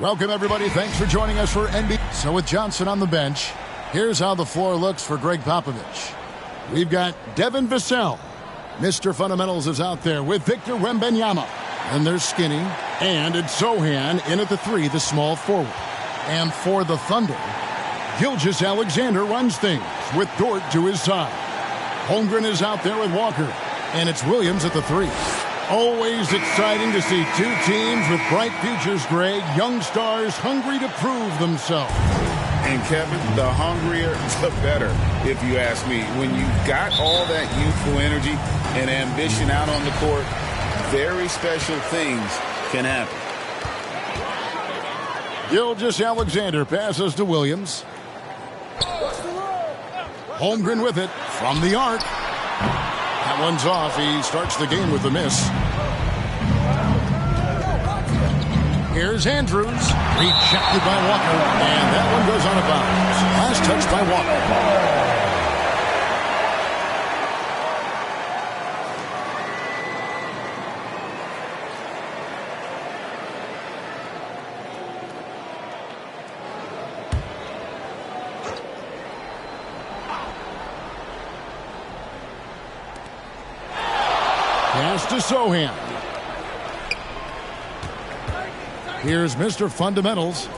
Welcome, everybody. Thanks for joining us for NBA. So with Johnson on the bench, here's how the floor looks for Greg Popovich. We've got Devin Vassell. Mr. Fundamentals is out there with Victor Wembanyama. And they're Skinny. And it's Zohan in at the 3, the small forward. And for the Thunder, Gilgeous-Alexander runs things with Dort to his side. Holmgren is out there with Walker. And it's Williams at the 3. Always exciting to see two teams with bright futures, Greg. Young stars hungry to prove themselves. And, Kevin, the hungrier, the better, if you ask me. When you've got all that youthful energy and ambition out on the court, very special things can happen. Gilgeous-Alexander passes to Williams. Holmgren with it from the arc. That one's off. He starts the game with a miss. Here's Andrews. Rejected by Walker. And that one goes out of bounds. Last touch by Walker. Pass to Zohan. Here's Mr. Fundamentals.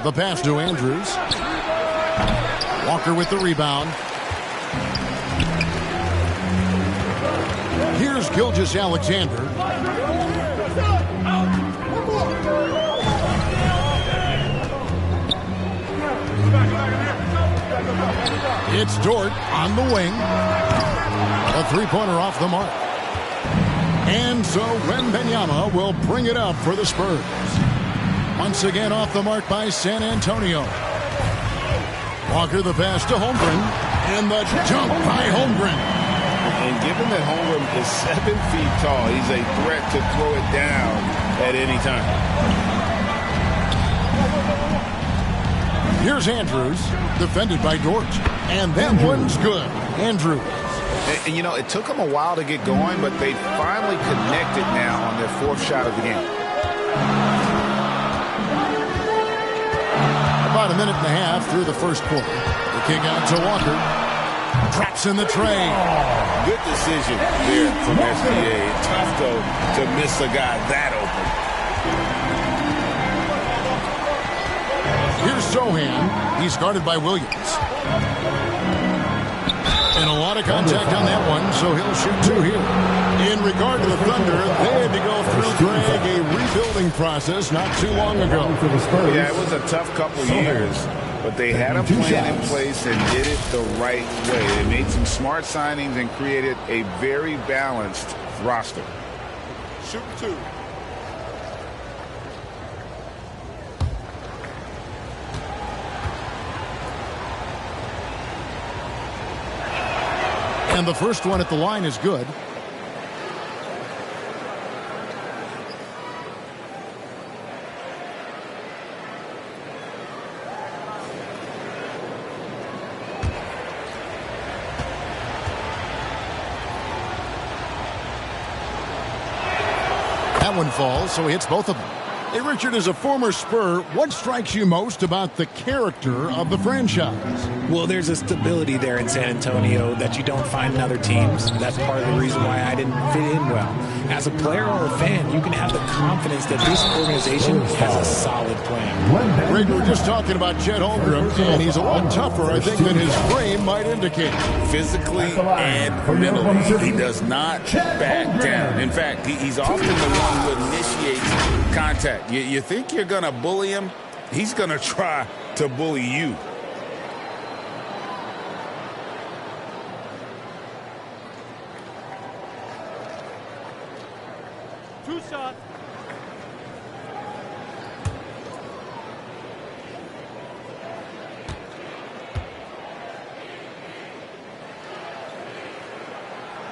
The pass to Andrews. Walker with the rebound. Here's Gilgeous-Alexander. It's Dort on the wing. A three-pointer off the mark. And so Wembanyama will bring it up for the Spurs. Once again off the mark by San Antonio. Walker the pass to Holmgren. And the jump by Holmgren. And given that Holmgren is 7 feet tall, he's a threat to throw it down at any time. Here's Andrews, defended by Dort. And that one's good. Andrews. And, you know, it took them a while to get going, but they finally connected now on their 4th shot of the game. About a minute and a half through the first quarter. The kick out to Walker. Drops in the tray. Good decision there from SGA. Tough, though, to miss a guy that open. Here's Zohan. He's guarded by Williams. And a lot of contact on that one, so he'll shoot 2 here. In regard to the Thunder, they had to go through, Greg, a rebuilding process not too long ago. Yeah, it was a tough couple years, but they had a plan in place and did it the right way. They made some smart signings and created a very balanced roster. Shoot 2. And the first one at the line is good. That one falls, so he hits both of them. Hey, Richard, as a former Spur, what strikes you most about the character of the franchise? Well, there's a stability there in San Antonio that you don't find in other teams. That's part of the reason why I didn't fit in well. As a player or a fan, you can have the confidence that this organization has a solid plan. Greg, we were just talking about Chet Holmgren, and he's a lot tougher, I think, than his frame might indicate. Physically and mentally, he does not back down. In fact, he's often the one who initiates contact. You think you're going to bully him? He's going to try to bully you. Two shots.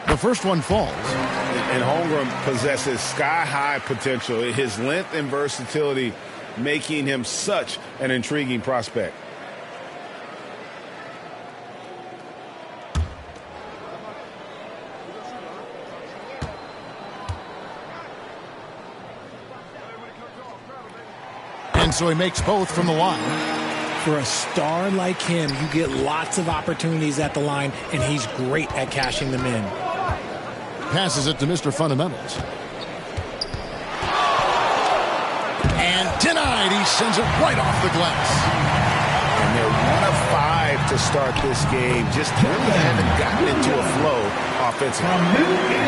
The first one falls. And Holmgren possesses sky-high potential. His length and versatility making him such an intriguing prospect. And so he makes both from the line. For a star like him, you get lots of opportunities at the line, and he's great at cashing them in. Passes it to Mr. Fundamentals. And denied. He sends it right off the glass. And they're 1 of 5 to start this game. Just really haven't gotten into a flow offensively.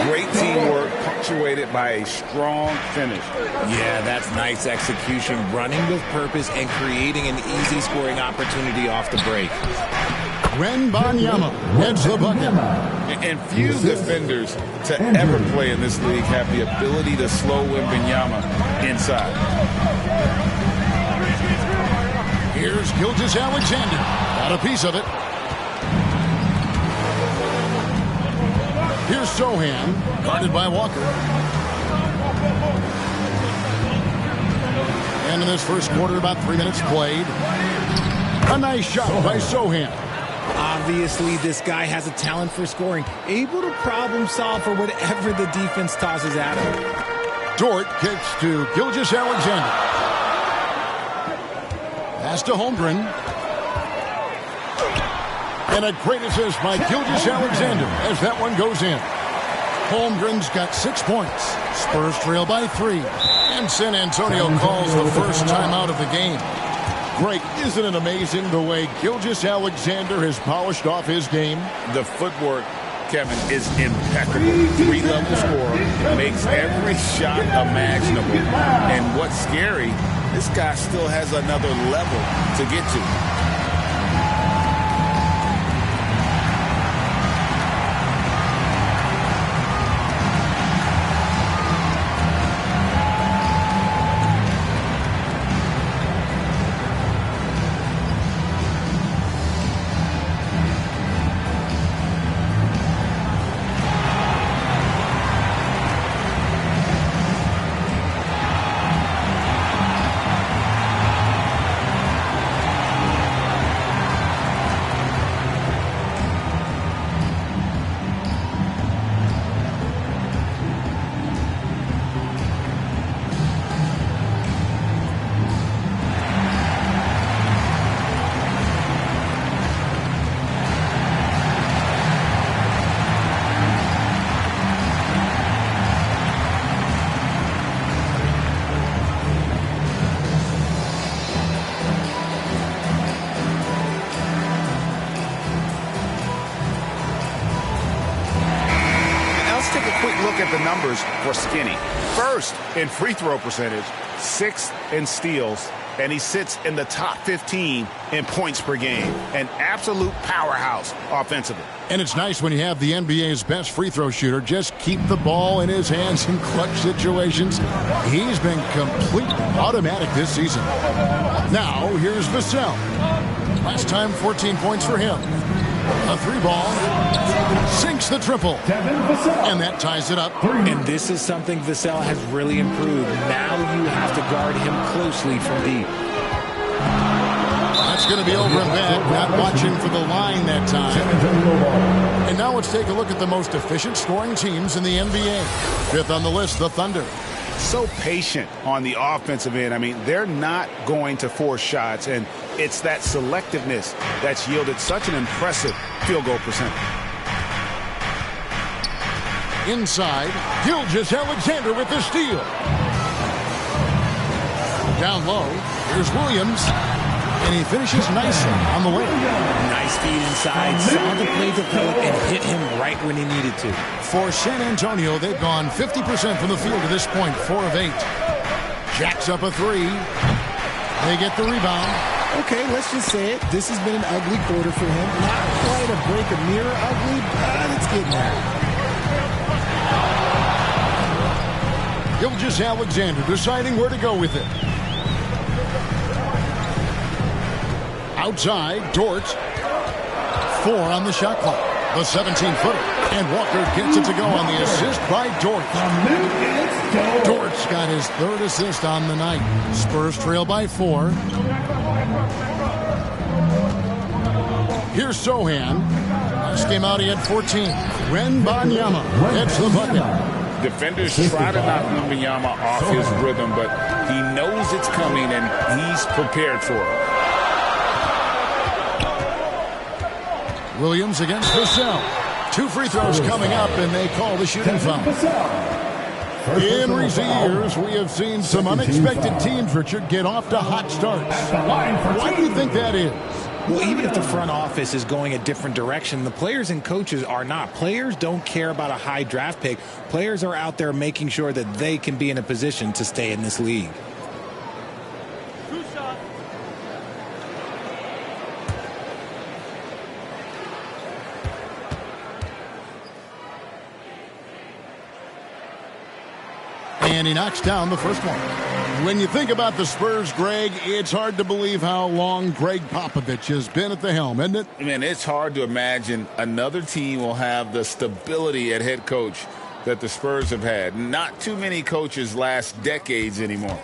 Great teamwork punctuated by a strong finish. Yeah, that's nice execution. Running with purpose and creating an easy scoring opportunity off the break. Wembanyama heads the bucket. And few defenders to ever play in this league have the ability to slow Wembanyama inside. Here's Gilgeous-Alexander. Got a piece of it. Here's Sohan, guarded by Walker. And in this first quarter, about 3 minutes played. A nice shot by Sohan. Obviously, this guy has a talent for scoring, able to problem solve for whatever the defense tosses at him. Dort kicks to Gilgeous-Alexander. Pass to Holmgren. And a great assist by Gilgeous-Alexander as that one goes in. Holmgren's got 6 points. Spurs trail by 3. And San Antonio calls the first timeout of the game. Great. Isn't it amazing the way Gilgeous-Alexander has polished off his game? The footwork, Kevin, is impeccable. 3-level scorer, makes every shot imaginable. And what's scary, this guy still has another level to get to. At the numbers for Skinny. First in free throw percentage, 6th in steals, and he sits in the top 15 in points per game. An absolute powerhouse offensively. And it's nice when you have the NBA's best free throw shooter just keep the ball in his hands in clutch situations. He's been completely automatic this season. Now, here's Vassell. Last time, 14 points for him. A 3-ball, sinks the triple, and that ties it up. And this is something Vassell has really improved. Now you have to guard him closely from deep. That's going to be over and back, not watching for the line that time. And now let's take a look at the most efficient scoring teams in the NBA. 5th on the list, the Thunder. So patient on the offensive end. I mean, they're not going to force shots, and it's that selectiveness that's yielded such an impressive field goal percentage. Inside, Gilgeous-Alexander with the steal. Down low, here's Williams, and he finishes nicely on the way. Nice feed inside, saw the play develop and hit him right when he needed to. For San Antonio, they've gone 50% from the field to this point, 4 of 8. Jacks up a 3. They get the rebound. Okay, let's just say it. This has been an ugly quarter for him. Not quite a break a mirror ugly, but it's getting there. Gilgeous-Alexander deciding where to go with it. Outside, Dort. 4 on the shot clock. The 17-footer. And Walker gets it to go on the assist by Dort. Dort's got his 3rd assist on the night. Spurs trail by 4. Here's Sohan. Last game out, he had 14. Wembanyama gets the bucket. Defenders try to knock Wembanyama off his rhythm, but he knows it's coming, and he's prepared for it. Williams against Vassell. 2 free throws coming up, and they call the shooting foul. In recent years, we have seen some unexpected teams, Richard, get off to hot starts. Why do you think that is? Well, even if the front office is going a different direction, the players and coaches are not. Players don't care about a high draft pick. Players are out there making sure that they can be in a position to stay in this league. And he knocks down the first one. When you think about the Spurs, Greg, it's hard to believe how long Greg Popovich has been at the helm, isn't it? Man, it's hard to imagine another team will have the stability at head coach that the Spurs have had. Not too many coaches last decades anymore.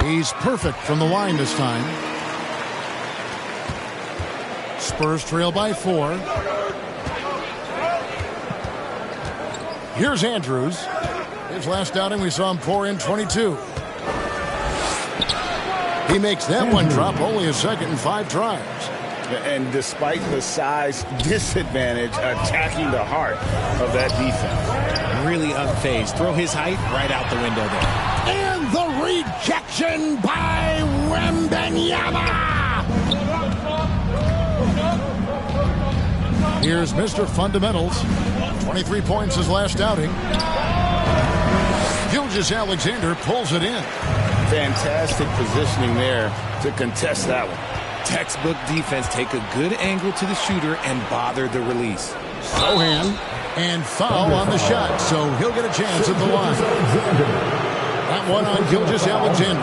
He's perfect from the line this time. Spurs trail by 4. Here's Andrews. His last outing, we saw him pour in 22. He makes that one drop, only a second in 5 tries. And despite the size disadvantage, attacking the heart of that defense. Really unfazed. Throw his height right out the window there. And the rejection by Wembanyama. Here's Mr. Fundamentals. 23 points his last outing. Gilgeous-Alexander pulls it in. Fantastic positioning there to contest that one. Textbook defense. Take a good angle to the shooter and bother the release. Sohan and foul on the shot, so he'll get a chance at the line. That one on Gilgeous-Alexander.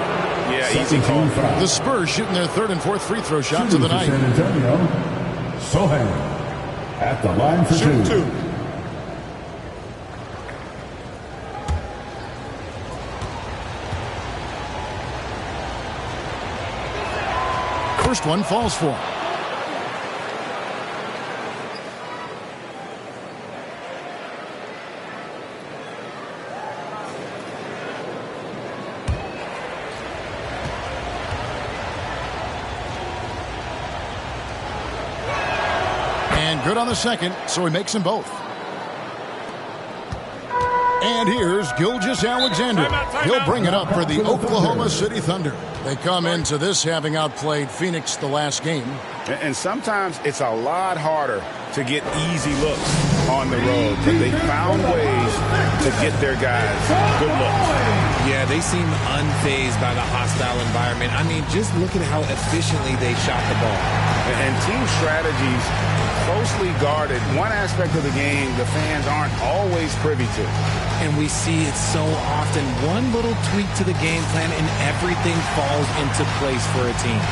Yeah, easy call. The Spurs shooting their 3rd and 4th free throw shots of the night. San Antonio, Sohan at the line for two. First one falls for him. And good on the second, so he makes them both. And here's Gilgeous-Alexander. He'll bring it up for the Oklahoma City Thunder. They come into this having outplayed Phoenix the last game. And sometimes it's a lot harder to get easy looks on the road, but they found ways to get their guys good looks. Yeah, they seem unfazed by the hostile environment. I mean, just look at how efficiently they shot the ball. And team strategies closely guarded. One aspect of the game the fans aren't always privy to. And we see it so often. One little tweak to the game plan and everything falls into place for a team.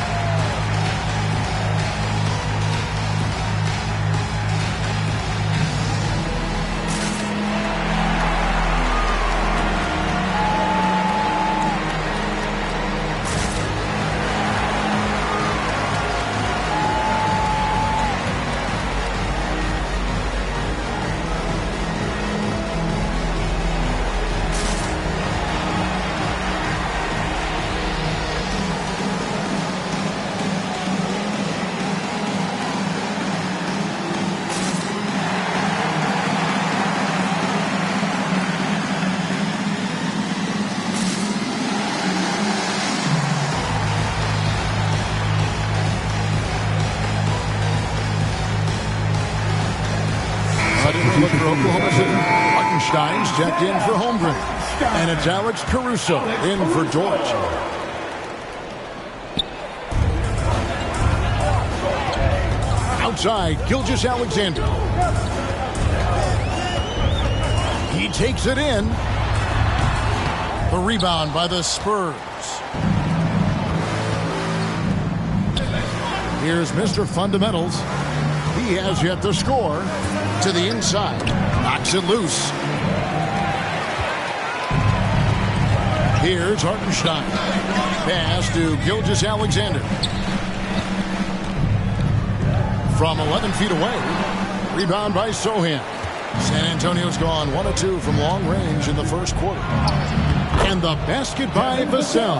Look for Oklahoma City. Hartenstein's checked in for Holmgren. And it's Alex Caruso in for George. Outside, Gilgeous-Alexander. He takes it in. The rebound by the Spurs. Here's Mr. Fundamentals. He has yet to score. To the inside. Knocks it loose. Here's Hartenstein. Pass to Gilgeous-Alexander. From 11 feet away, Rebound by Sohan. San Antonio's gone 1 of 2 from long range in the first quarter. And the basket by Vassell.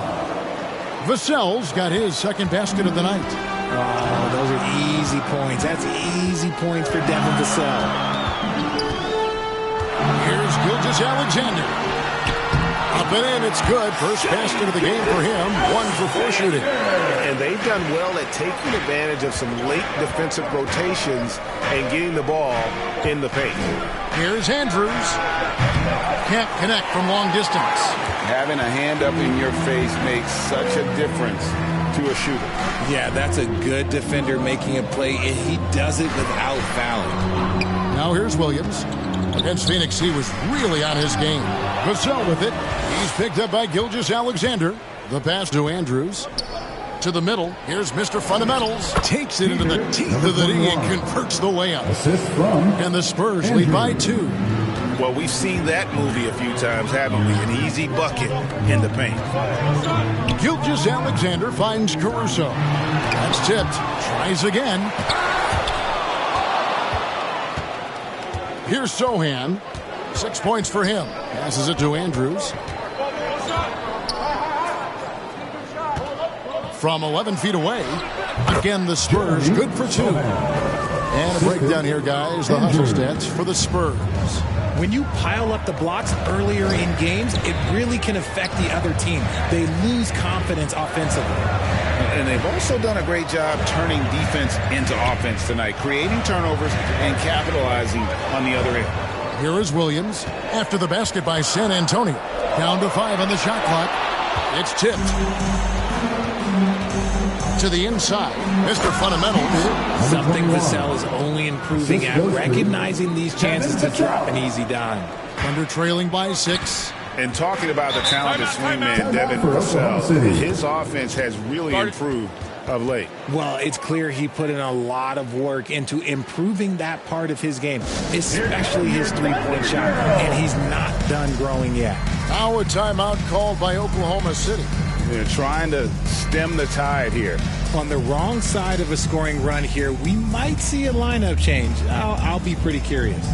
Vassell's got his second basket of the night. Oh, those are easy points. That's easy points for Devin Vassell. Here's Gilgeous-Alexander. Up and in, it's good. First basket of the game for him. 1 for 4 shooting. And they've done well at taking advantage of some late defensive rotations and getting the ball in the paint. Here's Andrews. Can't connect from long distance. Having a hand up in your face makes such a difference to a shooter. Yeah, that's a good defender making a play, and he does it without fouling. Now here's Williams. Against Phoenix, he was really on his game. Vassell with it. He's picked up by Gilgeous-Alexander. The pass to Andrews. To the middle. Here's Mr. Fundamentals. Takes it into the teeth of the knee and converts the layup. Assist from And the Spurs lead by 2. Well, we've seen that movie a few times, haven't we? An easy bucket in the paint. Gilgeous-Alexander finds Caruso. That's tipped. Tries again. Here's Sohan. 6 points for him. Passes it to Andrews. From 11 feet away. Again, the Spurs good for 2. And a breakdown here, guys. The hustle stats for the Spurs. When you pile up the blocks earlier in games, it really can affect the other team. They lose confidence offensively. And they've also done a great job turning defense into offense tonight, creating turnovers and capitalizing on the other end. Here is Williams after the basket by San Antonio. Down to 5 on the shot clock. It's tipped. To the inside, Mr. Fundamentals. Something Vassell is only improving at, recognizing these chances to drop an easy dime. Under trailing by 6. And talking about the talented swingman, Devin Vassell, his offense has really improved of late. Well, it's clear he put in a lot of work into improving that part of his game, especially his three-point shot, and he's not done growing yet. Now a timeout called by Oklahoma City. They're trying to stem the tide here. On the wrong side of a scoring run here, we might see a lineup change. I'll be pretty curious.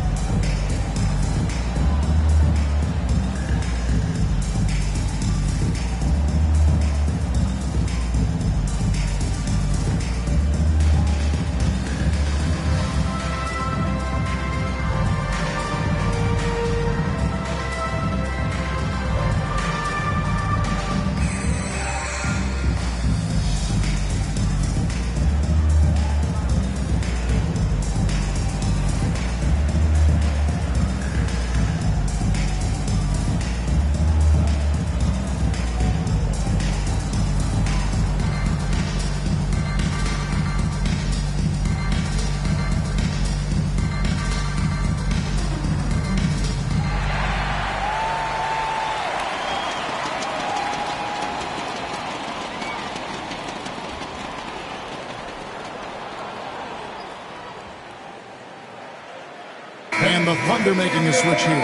And the Thunder making a switch here.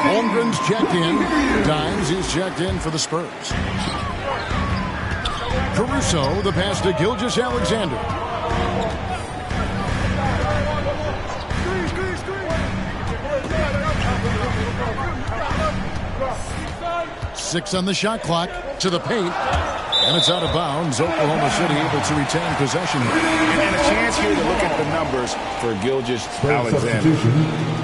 Holmgren's checked in. Dimes, he's checked in for the Spurs. Caruso, the pass to Gilgeous-Alexander. Six on the shot clock. To the paint. And it's out of bounds. Oklahoma City able to retain possession. And a chance here to look at the numbers for Gilgeous-Alexander.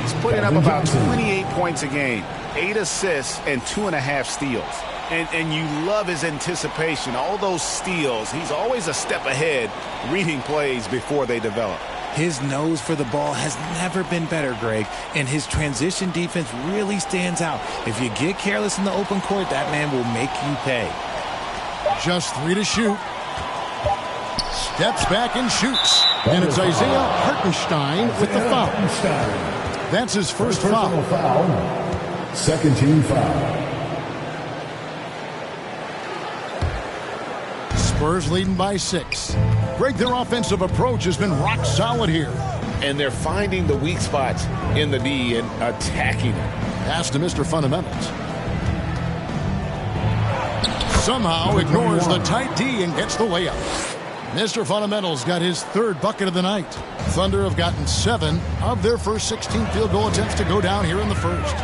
He's putting up about 28 points a game, 8 assists, and 2.5 steals. And you love his anticipation. All those steals, he's always a step ahead, reading plays before they develop. His nose for the ball has never been better, Greg, and his transition defense really stands out. If you get careless in the open court, that man will make you pay. Just 3 to shoot. Steps back and shoots. And it's Isaiah Hartenstein with the foul. That's his first foul. Second team foul. Spurs leading by 6. Greg, their offensive approach has been rock solid here. And they're finding the weak spots in the D and attacking it. Pass to Mr. Fundamentals. Somehow ignores the tight D and gets the layup. Mr. Fundamentals got his third bucket of the night. Thunder have gotten 7 of their first 16 field goal attempts to go down here in the first.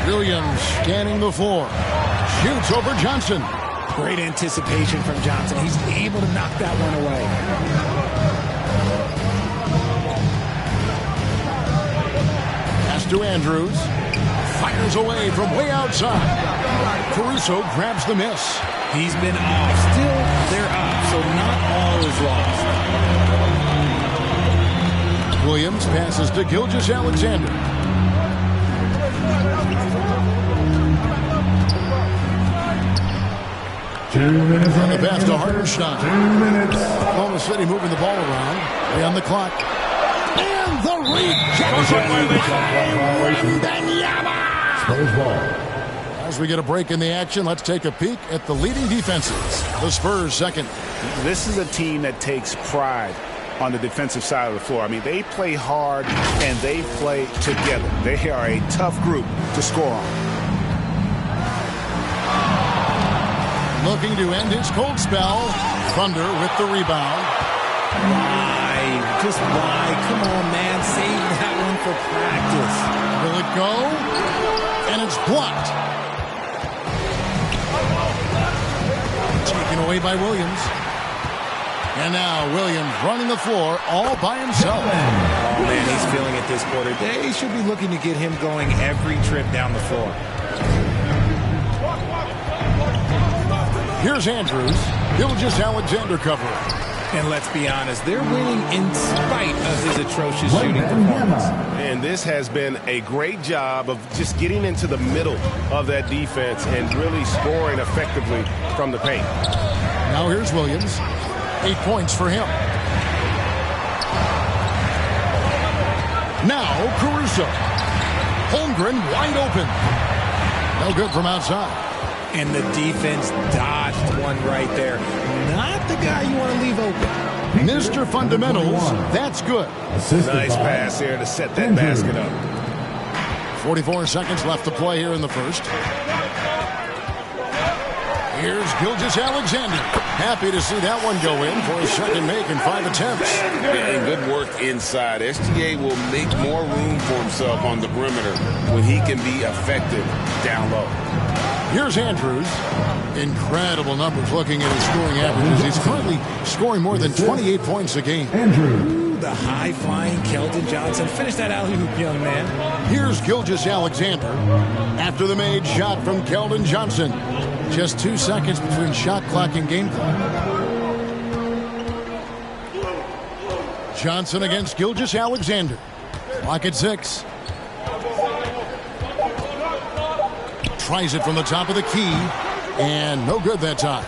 Williams scanning the floor. Shoots over Johnson. Great anticipation from Johnson. He's able to knock that one away. Pass to Andrews. Fires away from way outside. Caruso grabs the miss. He's been off. Still, they're up, so not all is lost. Williams passes to Gilgeous-Alexander. On the pass to Hartenstein. 2 minutes. Oklahoma City moving the ball around. Way on the clock. And the rejection. Spurs ball. As we get a break in the action, let's take a peek at the leading defenses. The Spurs second. This is a team that takes pride on the defensive side of the floor. I mean, they play hard and they play together. They are a tough group to score on. Looking to end his cold spell. Thunder with the rebound. Why? Just why? Come on, man. Save that one for practice. Will it go? And it's blocked. Taken away by Williams. And now Williams running the floor all by himself. Oh, man, he's feeling it this quarter. They should be looking to get him going every trip down the floor. Here's Andrews. Gilgeous-Alexander covering. And let's be honest, they're winning in spite of his atrocious shooting performance. And this has been a great job of just getting into the middle of that defense and really scoring effectively from the paint. Now here's Williams. 8 points for him. Now Caruso. Holmgren wide open. No good from outside. And the defense dodged one right there. Not the guy you want to leave open. Mr. Fundamentals, that's good. Nice pass here to set that basket up. 44 seconds left to play here in the first. Here's Gilgeous-Alexander. Happy to see that one go in for his second make in 5 attempts. And good work inside. SGA will make more room for himself on the perimeter when he can be effective down low. Here's Andrews. Incredible numbers looking at his scoring averages. He's currently scoring more than 28 points a game. Ooh, the high-flying Keldon Johnson. Finish that alley-oop, young man. Here's Gilgeous-Alexander. After the made shot from Keldon Johnson. Just 2 seconds between shot clock and game clock. Johnson against Gilgeous-Alexander. Clock at 6. Tries it from the top of the key, and no good that time.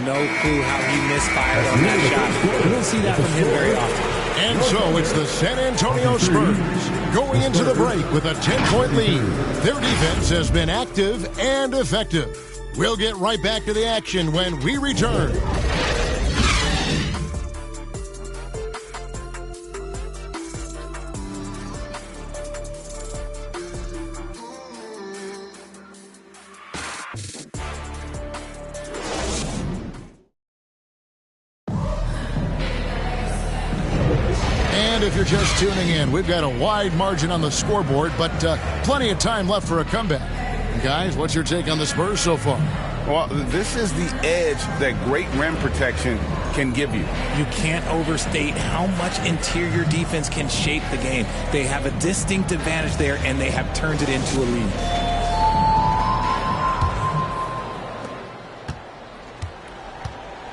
No clue how he misfired on that shot. You don't see that from him very often. And so it's the San Antonio Spurs going into the break with a 10-point lead. Their defense has been active and effective. We'll get right back to the action when we return. If you're just tuning in, we've got a wide margin on the scoreboard, but plenty of time left for a comeback. Guys, what's your take on the Spurs so far? Well, this is the edge that great rim protection can give you. You can't overstate how much interior defense can shape the game. They have a distinct advantage there, and they have turned it into a lead.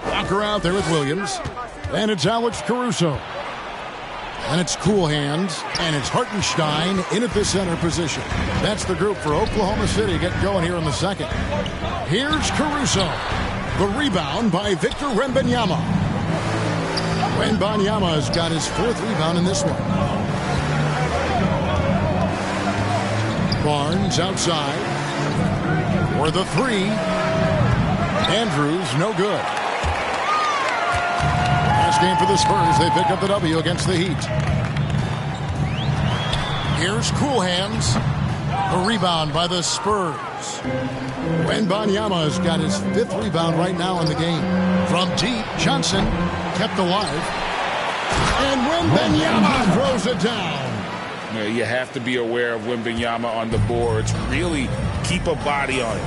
Walker out there with Williams, and it's Alex Caruso. And it's Cool Hands, and it's Hartenstein in at the center position. That's the group for Oklahoma City getting going here in the second. Here's Caruso. The rebound by Victor Wembanyama. Wembanyama has got his 4th rebound in this one. Barnes outside. For the 3. Andrews, no good. Game for the Spurs. They pick up the W against the Heat. Here's Cool Hands. The rebound by the Spurs. Wembanyama has got his 5th rebound right now in the game. From deep, Johnson kept alive. And Wembanyama throws it down. You have to be aware of Wembanyama on the boards. Really keep a body on it.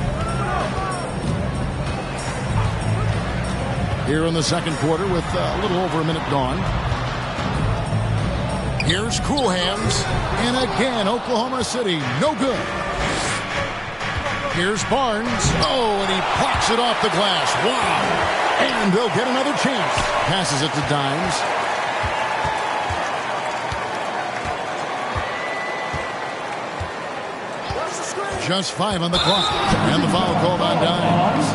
Here in the second quarter with a little over a minute gone. Here's Cool Hands. And again, Oklahoma City, no good. Here's Barnes. Oh, and he pops it off the glass. Wow. And they'll get another chance. Passes it to Dimes. Just 5 on the clock. And the foul called on Dimes.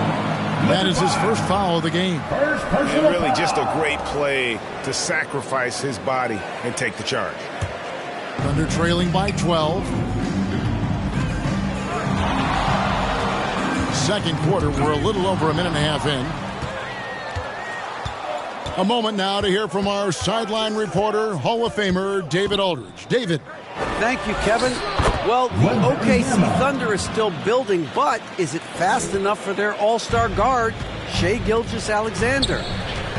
That is his first foul of the game. And really just a great play to sacrifice his body and take the charge. Thunder trailing by 12. Second quarter, we're a little over a minute and a half in. A moment now to hear from our sideline reporter, Hall of Famer David Aldridge. David. Thank you, Kevin. Well, the OKC Thunder is still building, but is it fast enough for their all-star guard, Shai Gilgeous-Alexander?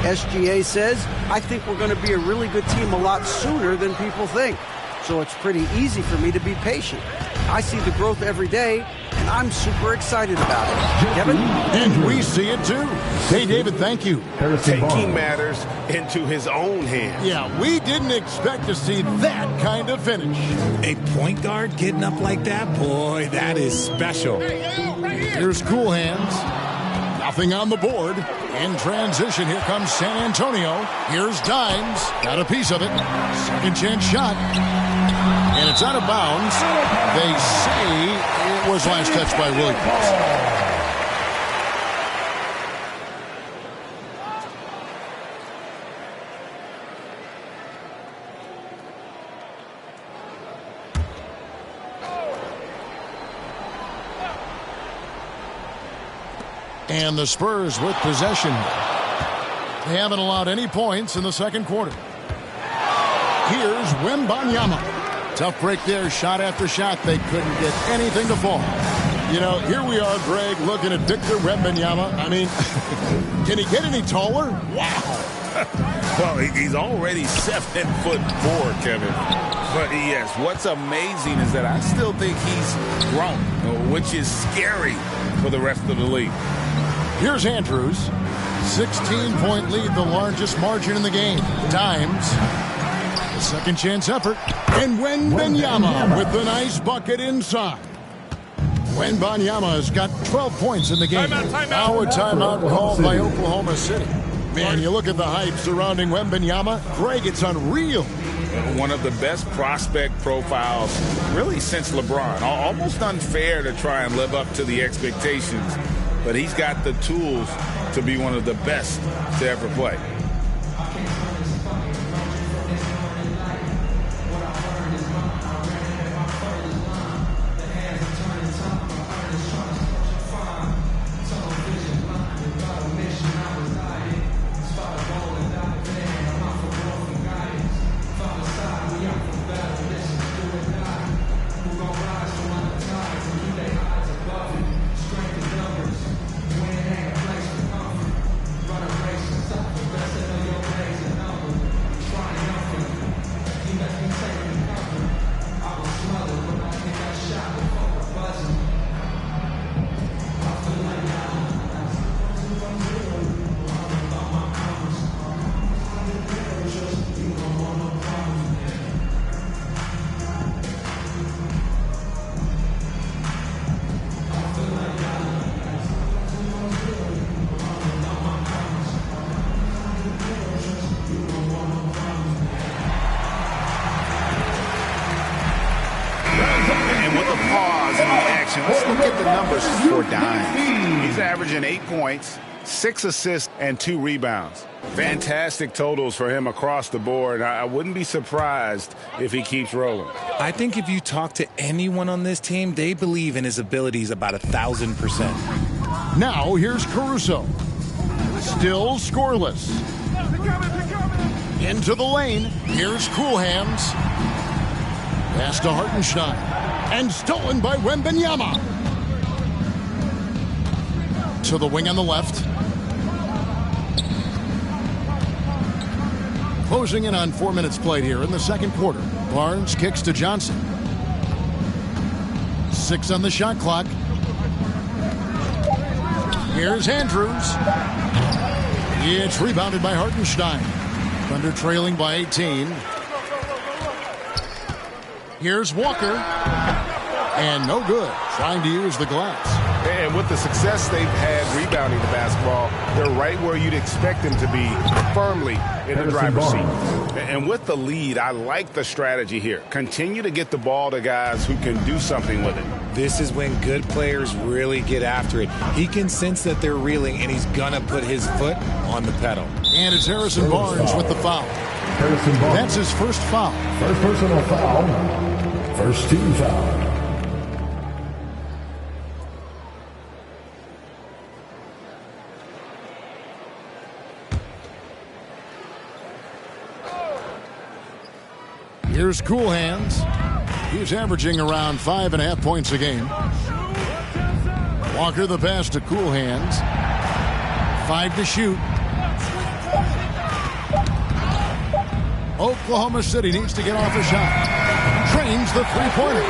SGA says, I think we're going to be a really good team a lot sooner than people think. So it's pretty easy for me to be patient. I see the growth every day, and I'm super excited about it. Kevin? And we see it too. Hey, David, thank you. Taking matters into his own hands. Yeah, we didn't expect to see that kind of finish. A point guard getting up like that? Boy, that is special. Here's Cool Hands. Nothing on the board. In transition, here comes San Antonio. Here's Dimes. Got a piece of it. Second chance shot. And it's out of bounds. They say it was last touched by Williams. And the Spurs with possession. They haven't allowed any points in the second quarter. Here's Wembanyama. Tough break there, shot after shot. They couldn't get anything to fall. You know, here we are, Greg, looking at Victor Wembanyama. I mean, can he get any taller? Wow. Well, he's already 7'4", Kevin. But yes, what's amazing is that I still think he's grown, which is scary for the rest of the league. Here's Andrews. 16-point lead, the largest margin in the game. Dimes. A second chance effort. And Wembanyama with the nice bucket inside. Wembanyama has got 12 points in the game. Now a timeout called by Oklahoma City. Man, you look at the hype surrounding Wembanyama. Greg, it's unreal. One of the best prospect profiles really since LeBron. Almost unfair to try and live up to the expectations, but he's got the tools to be one of the best to ever play. Let's look at the numbers for Dimes. He's averaging 8 points, 6 assists, and 2 rebounds. Fantastic totals for him across the board. I wouldn't be surprised if he keeps rolling. I think if you talk to anyone on this team, they believe in his abilities about 1,000%. Now here's Caruso. Still scoreless. Into the lane. Here's Cool Hands. Pass to Hartenstein. And stolen by Wembanyama. To the wing on the left. Closing in on 4 minutes played here in the second quarter. Barnes kicks to Johnson. 6 on the shot clock. Here's Andrews. It's rebounded by Hartenstein. Thunder trailing by 18. Here's Walker. And no good. Trying to use the glass. And with the success they've had rebounding the basketball, they're right where you'd expect them to be, firmly in the driver's seat. And with the lead, I like the strategy here. Continue to get the ball to guys who can do something with it. This is when good players really get after it. He can sense that they're reeling, and he's going to put his foot on the pedal. And it's Harrison Barnes with the foul. That's his first foul. First personal foul. First team foul. Here's Cool Hands. He's averaging around 5.5 points a game. Walker the pass to Cool Hands. 5 to shoot. Oklahoma City needs to get off a shot. Trains the three-pointer.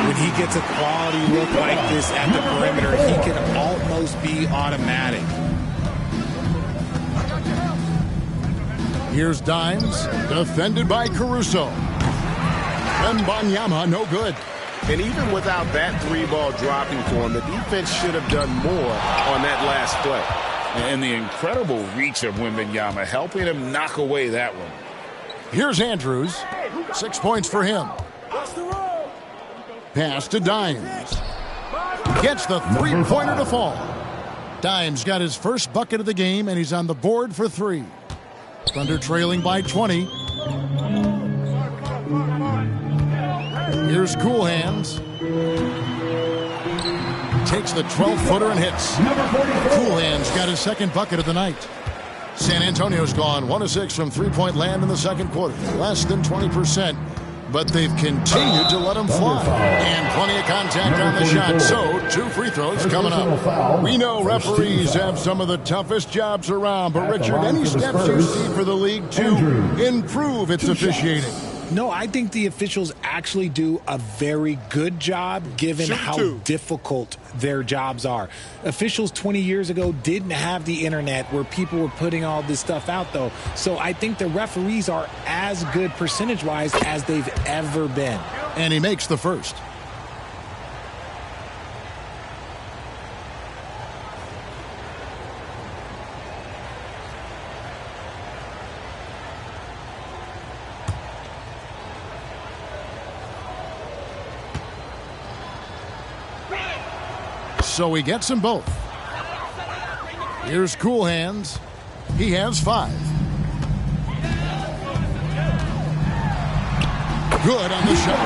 When he gets a quality look like this at the perimeter, he can almost be automatic. Here's Dimes, defended by Caruso. Wembanyama, no good. And even without that three-ball dropping for him, the defense should have done more on that last play. And the incredible reach of Wembanyama, helping him knock away that one. Here's Andrews. 6 points for him. Pass to Dimes. Gets the three-pointer to fall. Dimes got his first bucket of the game, and he's on the board for 3. Thunder trailing by 20. Here's Cool Hands. Takes the 12-footer and hits. Cool Hands got his second bucket of the night. San Antonio's gone 1 of 6 from three-point land in the second quarter. Less than 20%, but they've continued to let them fly. And plenty of contact on the shot, so 2 free throws coming up. We know referees have some of the toughest jobs around, but Richard, any steps you see for the league to improve its officiating? No, I think the officials actually do a very good job given how difficult their jobs are. Officials 20 years ago didn't have the internet where people were putting all this stuff out, though. So I think the referees are as good percentage-wise as they've ever been. And he makes the first. So he gets them both. Here's Cool Hands. He has 5. Good on the shot.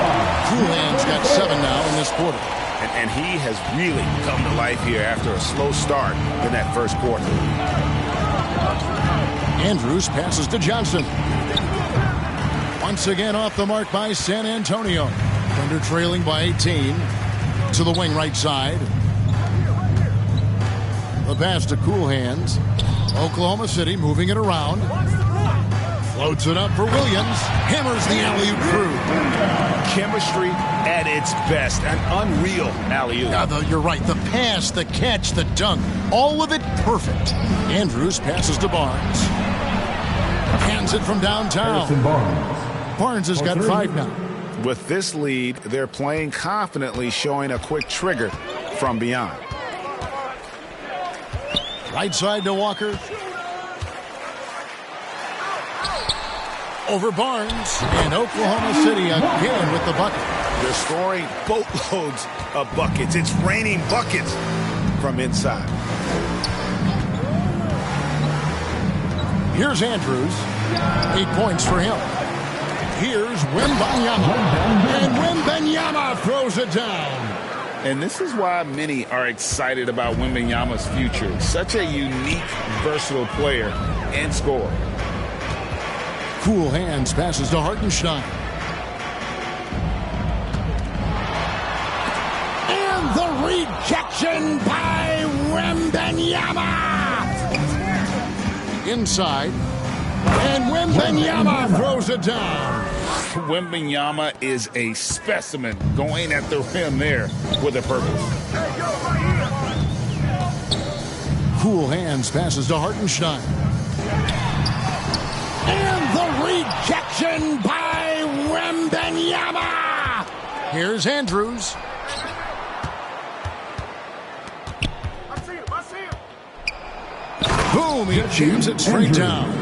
Cool Hands got 7 now in this quarter. And he has really come to life here after a slow start in that first quarter. Andrews passes to Johnson. Once again off the mark by San Antonio. Thunder trailing by 18. To the wing right side. The pass to Cool Hands. Oklahoma City moving it around. Floats it up for Williams. Hammers the alley-oop through. Chemistry at its best. An unreal alley-oop. You're right. The pass, the catch, the dunk. All of it perfect. Andrews passes to Barnes. Hands it from downtown. Barnes has got 5 now. With this lead, they're playing confidently, showing a quick trigger from beyond. Right side to Walker. Over Barnes. And Oklahoma City again with the bucket. They're scoring boatloads of buckets. It's raining buckets from inside. Here's Andrews. 8 points for him. Here's Wembanyama. And Wembanyama throws it down. And this is why many are excited about Wembanyama's future. Such a unique, versatile player and scorer. Cool Hands passes to Hartenstein. rejection by Wembanyama. Inside. And Wembanyama throws it down. Wembanyama is a specimen going at the rim there with a purpose. Cool hands passes to Hartenstein. And the rejection by Wembanyama. Here's Andrews. Boom, he jams it straight down.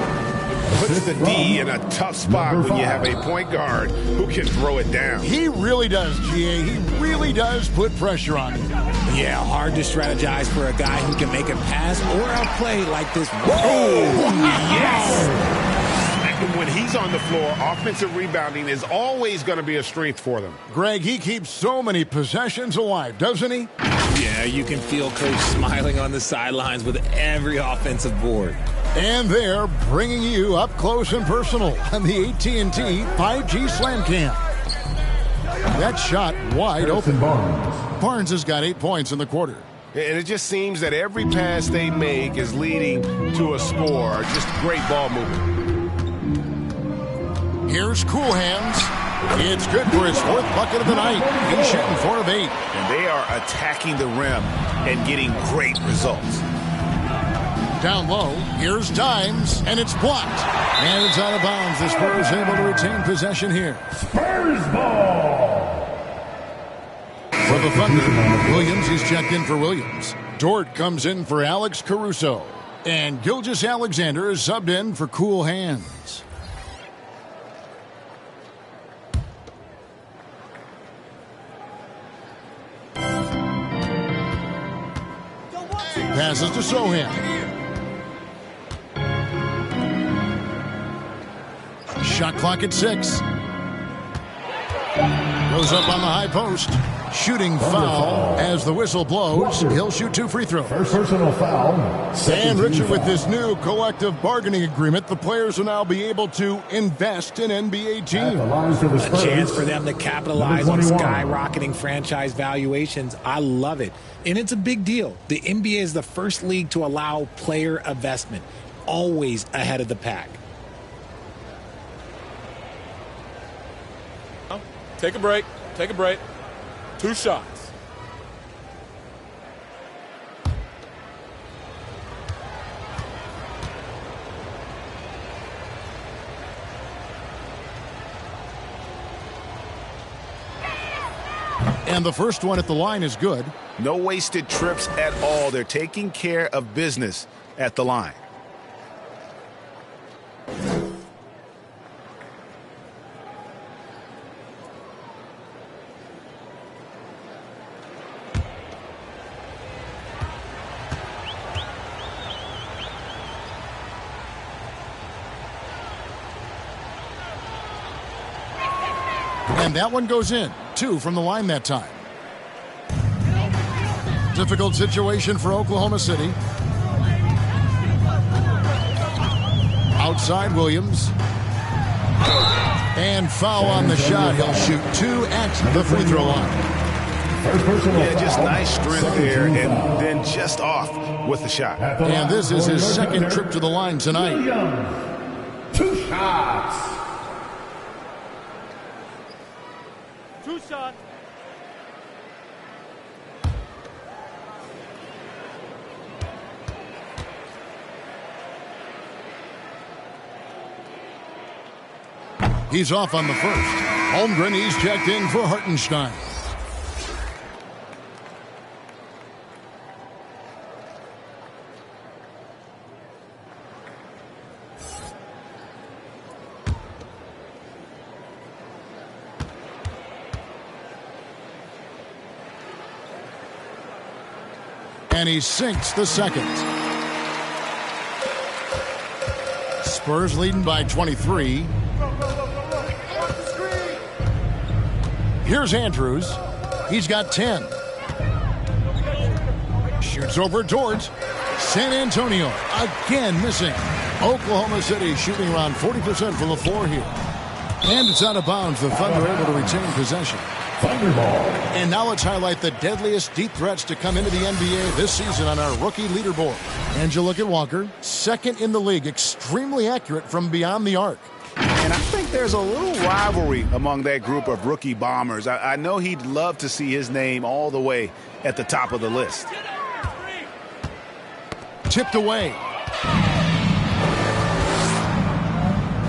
Puts the D in a tough spot when you have a point guard who can throw it down. He really does, GA. He really does put pressure on him. Yeah, hard to strategize for a guy who can make a pass or a play like this. Oh, yes! And when he's on the floor, offensive rebounding is always going to be a strength for them. Greg, he keeps so many possessions alive, doesn't he? Yeah, you can feel Coach smiling on the sidelines with every offensive board. And they're bringing you up close and personal on the AT&T 5G Slam Cam. That shot wide open. Barnes has got 8 points in the quarter. And it just seems that every pass they make is leading to a score. Just great ball movement. Here's Cool Hands. It's good for his 4th bucket of the night. He's shooting 4 of 8. And they are attacking the rim and getting great results. Down low, here's Dimes, and it's blocked. And it's out of bounds. The Spurs able to retain possession here. Spurs ball. For the Thunder, Williams, he's checked in for Williams. Dort comes in for Alex Caruso. And Gilgeous-Alexander is subbed in for Cool Hands. Passes to Sohan. Shot clock at 6. Goes up on the high post. Shooting foul as the whistle blows. He'll shoot 2 free throws. First personal foul. And Richard, with this new collective bargaining agreement, the players will now be able to invest in NBA teams. A chance for them to capitalize on skyrocketing franchise valuations. I love it. And it's a big deal. The NBA is the first league to allow player investment. Always ahead of the pack. Take a break. Take a break. 2 shots. And the first one at the line is good. No wasted trips at all. They're taking care of business at the line. And that one goes in. 2 from the line that time. Difficult situation for Oklahoma City. Outside Williams. And foul on the shot. He'll shoot 2 at the free throw line. Yeah, just nice strength there, and then just off with the shot. And this is his 2nd trip to the line tonight. 2 shots. 2 shots. He's off on the first. Holmgren, he's checked in for Hartenstein. And he sinks the second. Spurs leading by 23. Here's Andrews. He's got 10. Shoots over towards San Antonio. Again missing. Oklahoma City shooting around 40% from the floor here. And it's out of bounds. The Thunder able to retain possession. Thunderball. And now let's highlight the deadliest deep threats to come into the NBA this season on our rookie leaderboard. And you look at Walker, second in the league, extremely accurate from beyond the arc. And I think there's a little rivalry among that group of rookie bombers. I know he'd love to see his name all the way at the top of the list. Tipped away.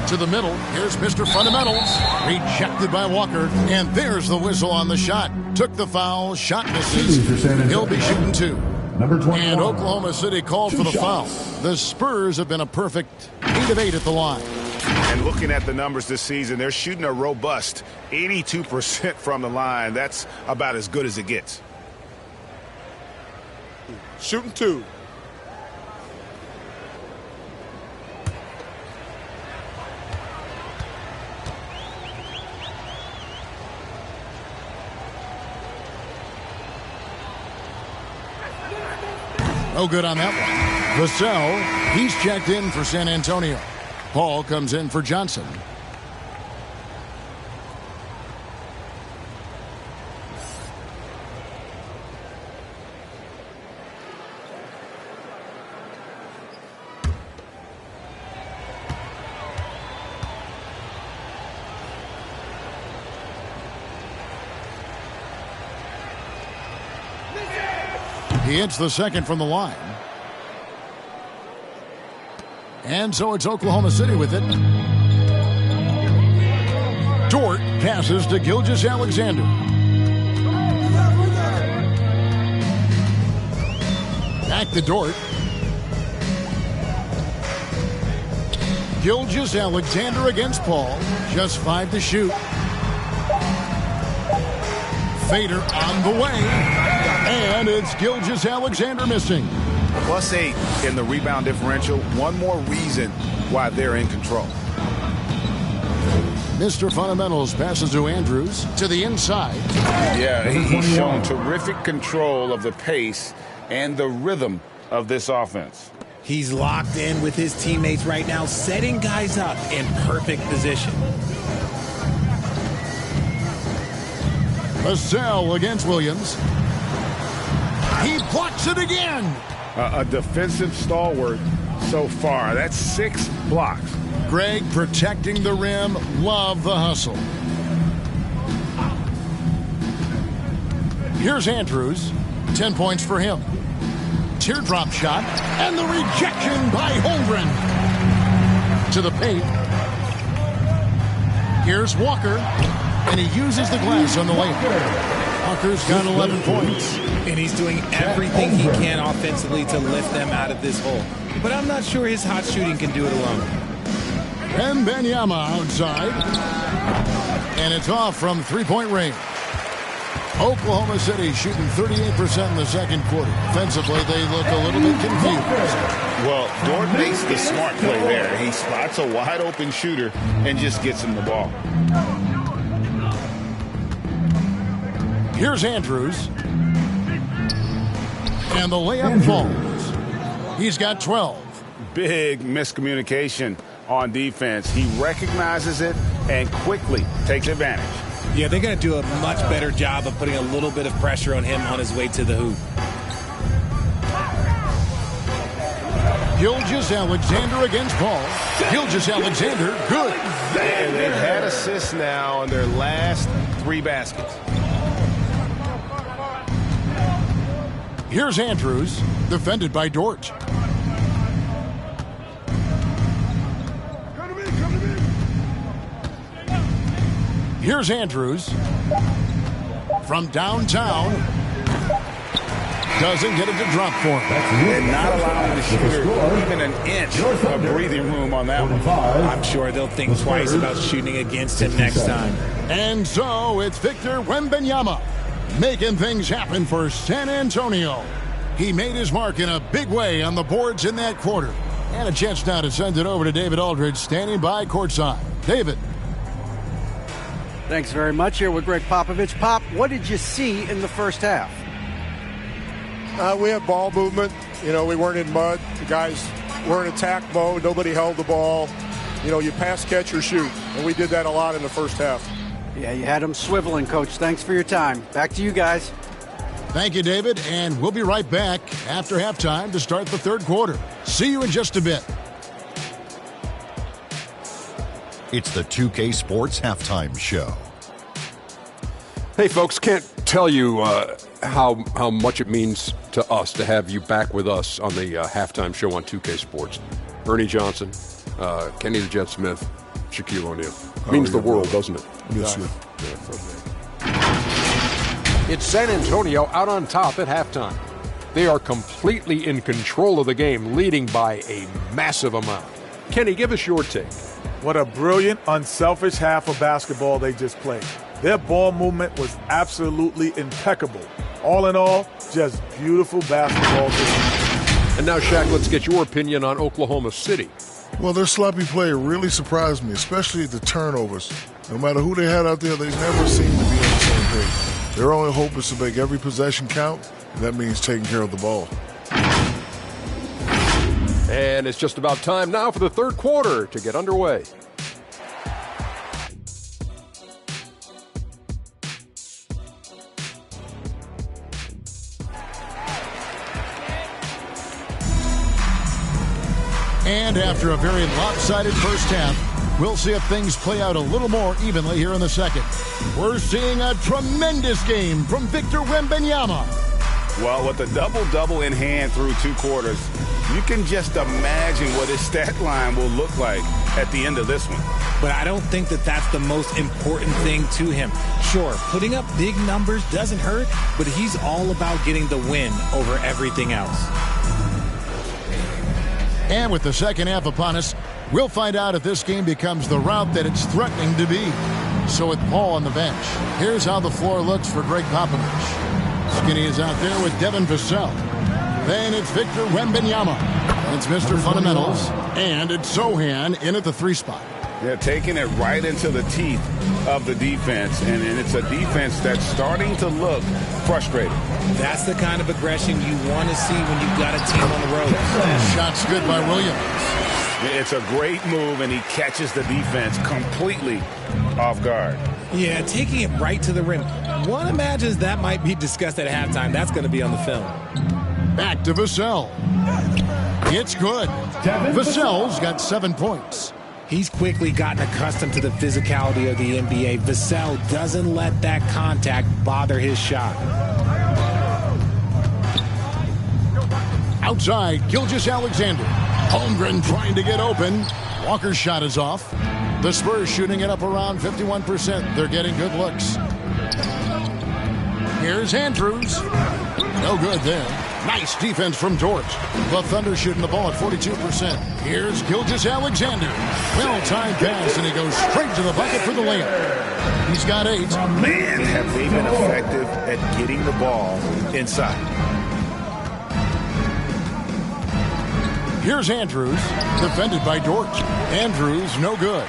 To the middle. Here's Mr. Fundamentals. Rejected by Walker. And there's the whistle on the shot. Took the foul. Shot misses. He'll be shooting 2. Number 21. And Oklahoma City called for the foul. The Spurs have been a perfect 8 of 8 at the line. And looking at the numbers this season, they're shooting a robust 82% from the line. That's about as good as it gets. Shooting 2. No good on that one. Vassell, he's checked in for San Antonio. Paul comes in for Johnson. He hits the second from the line. And so it's Oklahoma City with it. Dort passes to Gilgeous-Alexander. Back to Dort. Gilgeous-Alexander against Paul. Just 5 to shoot. Fader on the way. And it's Gilgeous-Alexander missing. +8 in the rebound differential. One more reason why they're in control. Mr. Fundamentals passes to Andrews to the inside. Yeah, he's shown terrific control of the pace and the rhythm of this offense. He's locked in with his teammates right now, setting guys up in perfect position. Vassell against Williams. He blocks it again. A defensive stalwart so far. That's 6 blocks. Greg protecting the rim. Love the hustle. Here's Andrews. 10 points for him. Teardrop shot. And the rejection by Holmgren. To the paint. Here's Walker. And he uses the glass on the layup. Walker's got 11 points. And he's doing everything he can offensively to lift them out of this hole. But I'm not sure his hot shooting can do it alone. Wembanyama outside. And it's off from three-point range. Oklahoma City shooting 38% in the second quarter. Offensively, they look a little bit confused. Well, Dort makes the smart play there. He spots a wide-open shooter and just gets him the ball. Here's Andrews. And the layup falls. He's got 12. Big miscommunication on defense. He recognizes it and quickly takes advantage. Yeah, they're going to do a much better job of putting a little bit of pressure on him on his way to the hoop. Gilgeous-Alexander against Paul. Gilgeous-Alexander, good. And they've had assists now on their last 3 baskets. Here's Andrews, defended by Dort. Here's Andrews. From downtown. Doesn't get it to drop for him. And not allowing the shooter even an inch of breathing room on that one. I'm sure they'll think twice about shooting against him next time. And so it's Victor Wembanyama making things happen for San Antonio. He made his mark in a big way on the boards in that quarter. And a chance now to send it over to David Aldridge, standing by courtside. David. Thanks very much. Here with Greg Popovich. Pop, what did you see in the first half? We had ball movement. You know, we weren't in mud. The guys were in attack mode. Nobody held the ball. You know, you pass, catch, or shoot. And we did that a lot in the first half. Yeah, you had them swiveling, Coach. Thanks for your time. Back to you guys. Thank you, David, and we'll be right back after halftime to start the third quarter. See you in just a bit. It's the 2K Sports Halftime Show. Hey, folks, can't tell you how much it means to us to have you back with us on the halftime show on 2K Sports. Ernie Johnson, Kenny the Jet Smith, Shaquille O'Neal. Means the world, doesn't it? Yes, sir. It's San Antonio out on top at halftime. They are completely in control of the game, leading by a massive amount. Kenny, give us your take. What a brilliant, unselfish half of basketball they just played. Their ball movement was absolutely impeccable. All in all, just beautiful basketball. And now, Shaq, let's get your opinion on Oklahoma City. Well, their sloppy play really surprised me, especially the turnovers. No matter who they had out there, they never seemed to be on the same page. Their only hope is to make every possession count, and that means taking care of the ball. And it's just about time now for the third quarter to get underway. And after a very lopsided first half, we'll see if things play out a little more evenly here in the second. We're seeing a tremendous game from Victor Wembanyama. Well, with a double-double in hand through 2 quarters, you can just imagine what his stat line will look like at the end of this one. But I don't think that that's the most important thing to him. Sure, putting up big numbers doesn't hurt, but he's all about getting the win over everything else. And with the second half upon us, we'll find out if this game becomes the route that it's threatening to be. So with Paul on the bench, here's how the floor looks for Greg Popovich. Skinny is out there with Devin Vassell. Then it's Victor Wembanyama. It's Mr. Fundamentals. And it's Sochan in at the 3 spot. Yeah, taking it right into the teeth of the defense. And it's a defense that's starting to look frustrated. That's the kind of aggression you want to see when you've got a team on the road. Shots good by Williams. It's a great move, and he catches the defense completely off guard. Yeah, taking it right to the rim. One imagines that might be discussed at halftime. That's going to be on the film. Back to Vassell. It's good. Vassell's got 7 points. He's quickly gotten accustomed to the physicality of the NBA. Vassell doesn't let that contact bother his shot. Outside, Gilgeous-Alexander. Holmgren trying to get open. Walker's shot is off. The Spurs shooting it up around 51%. They're getting good looks. Here's Andrews. No good there. Nice defense from George. The Thunder shooting the ball at 42%. Here's Gilgeous-Alexander. Well-timed pass, and he goes straight to the bucket for the layup. He's got 8. Man, have they been effective at getting the ball inside. Here's Andrews, defended by George. Andrews, no good.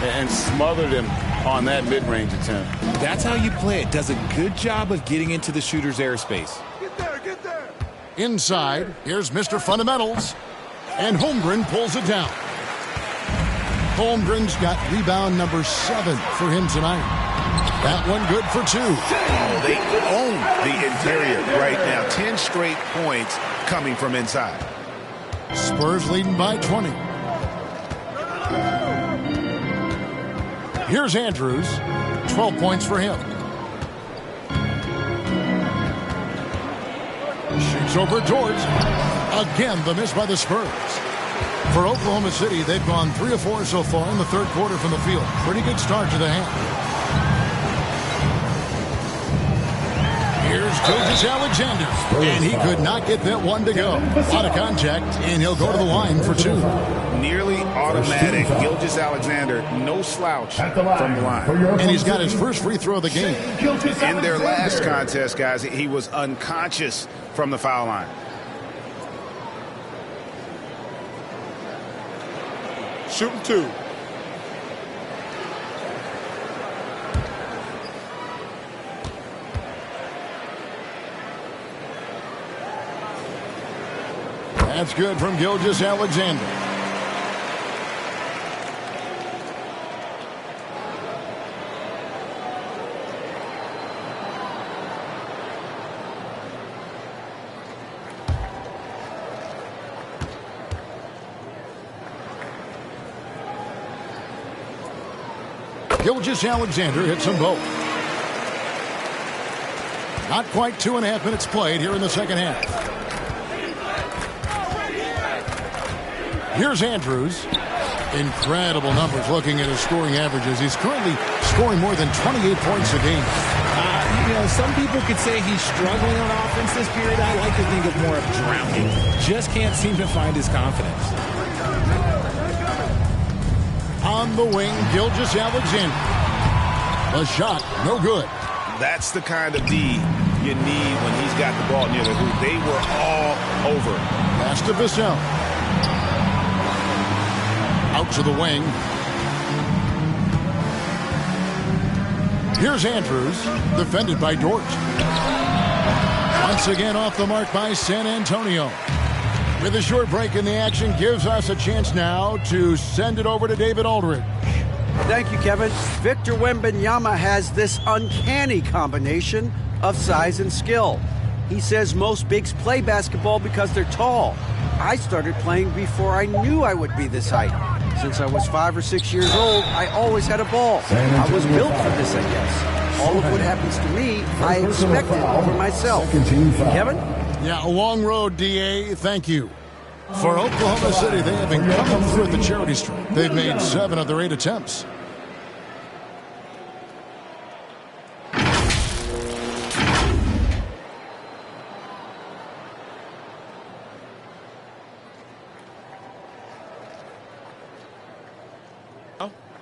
And smothered him on that mid-range attempt. That's how you play it. Does a good job of getting into the shooter's airspace. Get there. Inside, here's Mr. Fundamentals. And Holmgren pulls it down. Holmgren's got rebound number 7 for him tonight. That one good for 2. Oh, they own the interior right now. 10 straight points coming from inside. Spurs leading by 20. Here's Andrews. 12 points for him. Shoots over George. Again, the miss by the Spurs. For Oklahoma City, they've gone 3 of 4 so far in the third quarter from the field. Pretty good start to the half. Here's Gilgeous-Alexander, and he could not get that one to go. A lot of contact, and he'll go to the line for 2. Nearly automatic. Gilgeous-Alexander, no slouch from the line. And he's got his first free throw of the game. In their last contest, guys, he was unconscious from the foul line. Shooting 2. That's good from Gilgeous-Alexander. Gilgeous-Alexander hits them both. Not quite 2.5 minutes played here in the second half. Here's Andrews. Incredible numbers looking at his scoring averages. He's currently scoring more than 28 points a game. Some people could say he's struggling on offense this period. I like to think of more of drowning. Just can't seem to find his confidence. On the wing, Gilgeous-Alexander. A shot, no good. That's the kind of D you need when he's got the ball near the hoop. They were all over. Pass to Vassell. Out to the wing. Here's Andrews, defended by Dort. Once again off the mark by San Antonio. With a short break in the action, gives us a chance now to send it over to David Aldridge. Thank you, Kevin. Victor Wembanyama has this uncanny combination of size and skill. He says most bigs play basketball because they're tall. I started playing before I knew I would be this height. Since I was 5 or 6 years old, I always had a ball. I was built for this, I guess. All of what happens to me, I expected for myself. Kevin? Yeah, a long road, D.A. Thank you. For Oklahoma City, they have been coming through at the charity stripe. They've made 7 of their 8 attempts.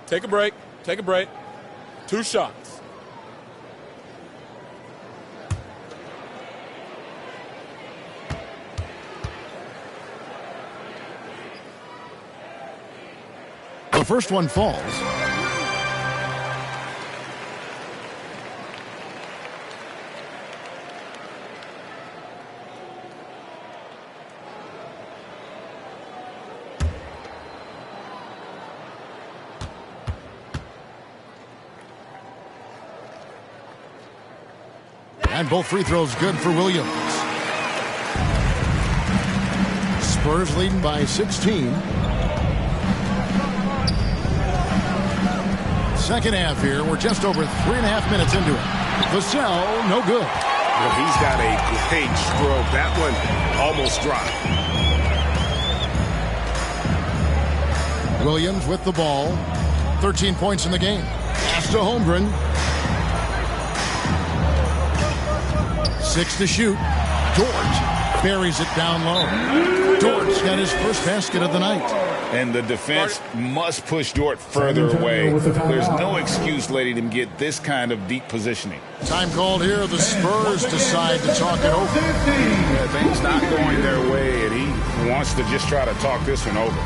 Take a break. Take a break. 2 shots. The first one falls. And both free throws good for Williams. Spurs leading by 16. Second half here. We're just over 3.5 minutes into it. Vassell, no good. Well, he's got a great stroke. That one almost dropped. Williams with the ball. 13 points in the game. Pass to Holmgren. 6 to shoot. Dort buries it down low. Dort's got his first basket of the night. And the defense must push Dort further away. There's no excuse letting him get this kind of deep positioning. Time called here. The Spurs decide to talk it over. Yeah, things not going their way, and he wants to just try to talk this one over.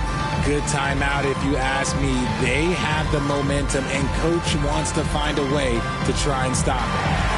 Good timeout if you ask me. They have the momentum, and Coach wants to find a way to try and stop it.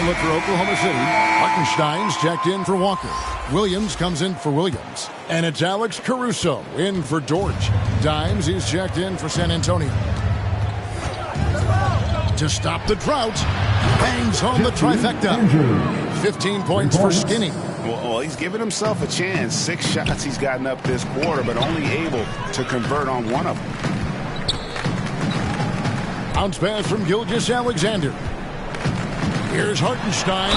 For Oklahoma City, Hartenstein's checked in for Walker. Williams comes in for Williams. And it's Alex Caruso in for Dort. Dimes, he's checked in for San Antonio. To stop the drought, bangs home the trifecta. 15 points for Skinny. Well, he's given himself a chance. 6 shots he's gotten up this quarter, but only able to convert on one of them. Bounce pass from Gilgeous-Alexander. Here's Hartenstein.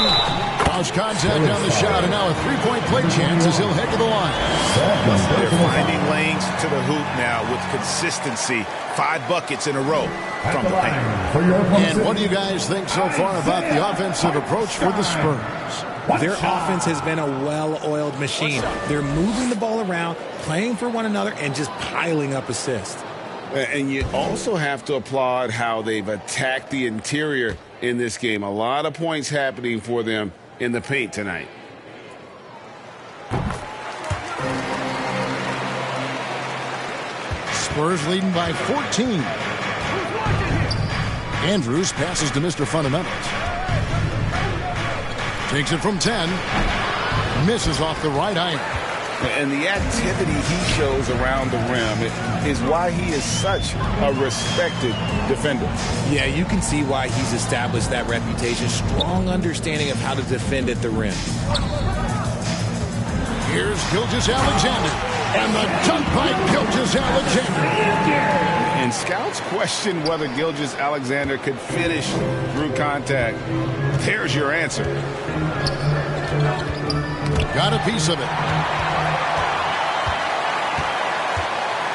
Lost contact on the shot, and now a three-point play chance as he'll head to the line. They're finding lanes to the hoop now with consistency. 5 buckets in a row from the paint. And what do you guys think so far about the offensive approach for the Spurs? Their offense has been a well-oiled machine. They're moving the ball around, playing for one another, and just piling up assists. And you also have to applaud how they've attacked the interior in this game. A lot of points happening for them in the paint tonight. Spurs leading by 14. Andrews passes to Mr. Fundamentals. Takes it from 10. Misses off the right iron. And the activity he shows around the rim is why he is such a respected defender. Yeah, you can see why he's established that reputation. Strong understanding of how to defend at the rim. Here's Gilgeous-Alexander. And the dunk by Gilgeous-Alexander. And scouts question whether Gilgeous-Alexander could finish through contact. There's your answer. Got a piece of it.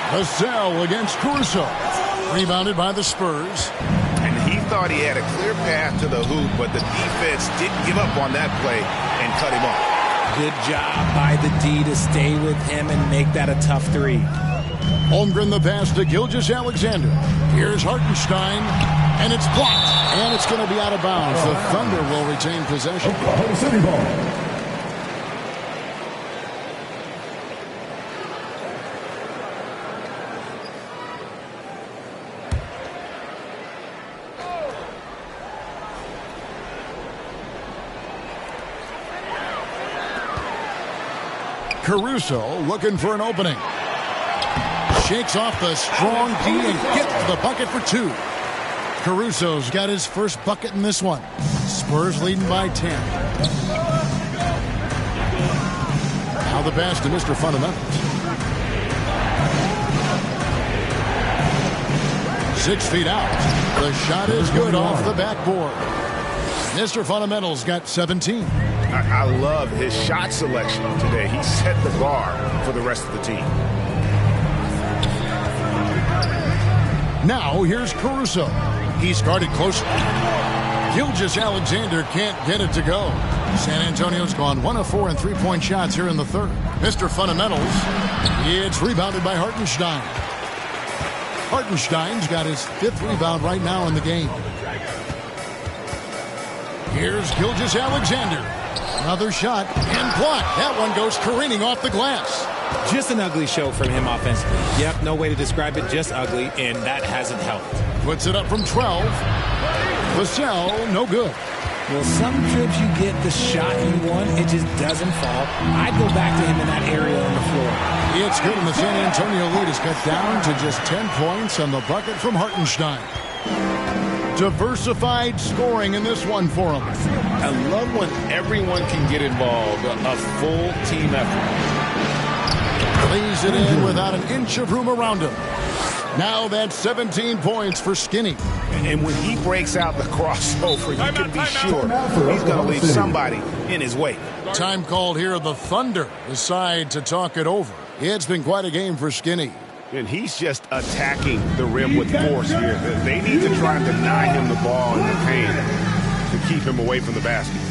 Vassell against Caruso. Rebounded by the Spurs. And he thought he had a clear path to the hoop, but the defense didn't give up on that play and cut him off. Good job by the D to stay with him and make that a tough three. Holmgren the pass to Gilgeous-Alexander. Here's Hartenstein, and it's blocked. And it's going to be out of bounds. The Thunder will retain possession. Oklahoma City ball. Caruso looking for an opening. Shakes off the strong D and gets the bucket for 2. Caruso's got his first bucket in this one. Spurs leading by 10. Now the pass to Mr. Fundamentals. 6 feet out. The shot is good off the backboard. Mr. Fundamentals got 17. I love his shot selection today. He set the bar for the rest of the team. Now here's Caruso. He's guarded closely. Gilgeous-Alexander can't get it to go. San Antonio's gone 1 of 4 in three-point shots here in the third. Mr. Fundamentals. It's rebounded by Hartenstein. Hartenstein's got his 5th rebound right now in the game. Here's Gilgeous-Alexander. Another shot and blocked. That one goes careening off the glass. Just an ugly show from him offensively. Yep, no way to describe it, just ugly, and that hasn't helped. Puts it up from 12. Vassell, no good. Well, some trips you get the shot you want, it just doesn't fall. I'd go back to him in that area on the floor. It's good, and the San Antonio lead is cut down to just 10 points on the bucket from Hartenstein. Diversified scoring in this one for him. I love when everyone can get involved, a full team effort. Lays it in without an inch of room around him. Now that's 17 points for Skinny. And when he breaks out the crossover, you can be sure he's going to leave somebody in his way. Time called here. The Thunder decide to talk it over. It's been quite a game for Skinny. And he's just attacking the rim with force here. They need to try and deny him the ball in the paint to keep him away from the basket.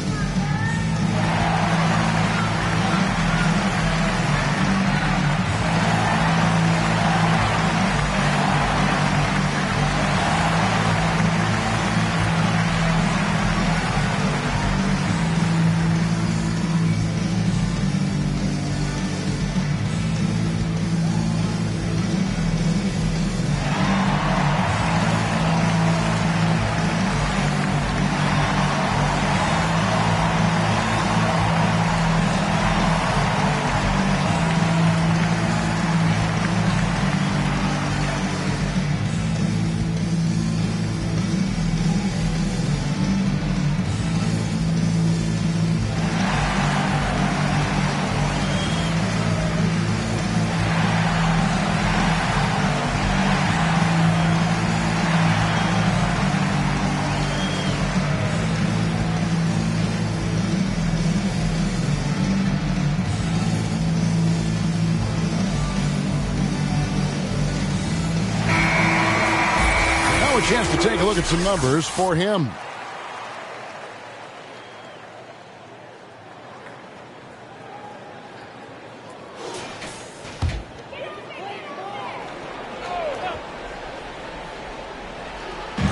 chance to take a look at some numbers for him.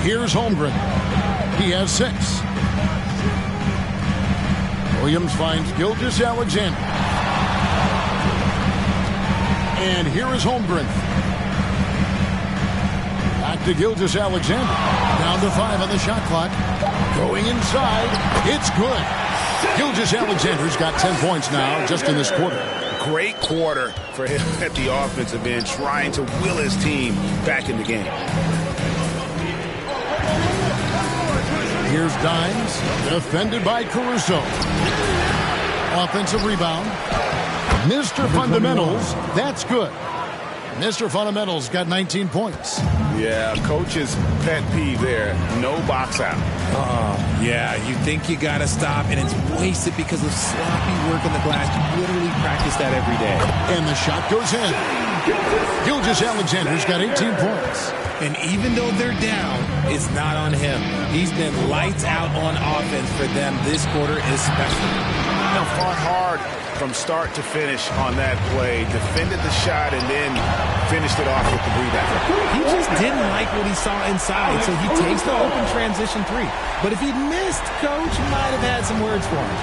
Here's Holmgren. He has 6. Williams finds Gilgeous-Alexander. And here is Holmgren. Back to Gilgeous-Alexander. Down to 5 on the shot clock. Going inside. It's good. Gilgeous-Alexander's got 10 points now just in this quarter. Great quarter for him at the offensive end, trying to will his team back in the game. Here's Dimes, defended by Caruso. Offensive rebound. Mr. Fundamentals, that's good. Mr. Fundamentals got 19 points. Yeah, coach's pet peeve there. No box out. Yeah, you think you got to stop, and it's wasted because of sloppy work on the glass. You literally practice that every day. And the shot goes in. Gilgeous-Alexander's got 18 points. And even though they're down, it's not on him. He's been lights out on offense for them this quarter especially. Now, fought hard from start to finish on that play. Defended the shot and then finished it off with the rebound. He just didn't like what he saw inside, so he takes the open transition 3. But if he missed, Coach might have had some words for him.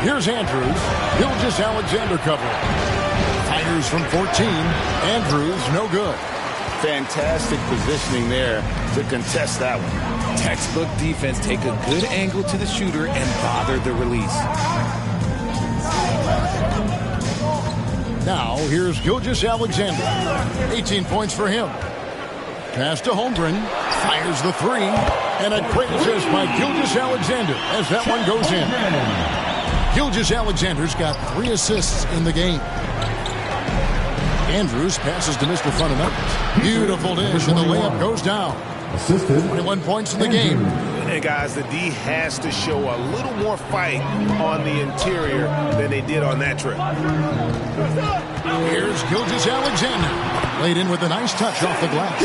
Here's Andrews. Gilgeous-Alexander covering. Fires from 14. Andrews, no good. Fantastic positioning there to contest that one. Textbook defense, take a good angle to the shooter and bother the release. Now, here's Gilgeous-Alexander. 18 points for him. Pass to Holmgren. Fires the 3. And a great assist by Gilgeous-Alexander as that one goes in. Gilgeous-Alexander's got 3 assists in the game. Andrews passes to Mr. Fundamentals. Beautiful dish, and the layup goes down. 21 points in the game. And guys, the D has to show a little more fight on the interior than they did on that trip. Here's Gilgeous-Alexander. Laid in with a nice touch off the glass.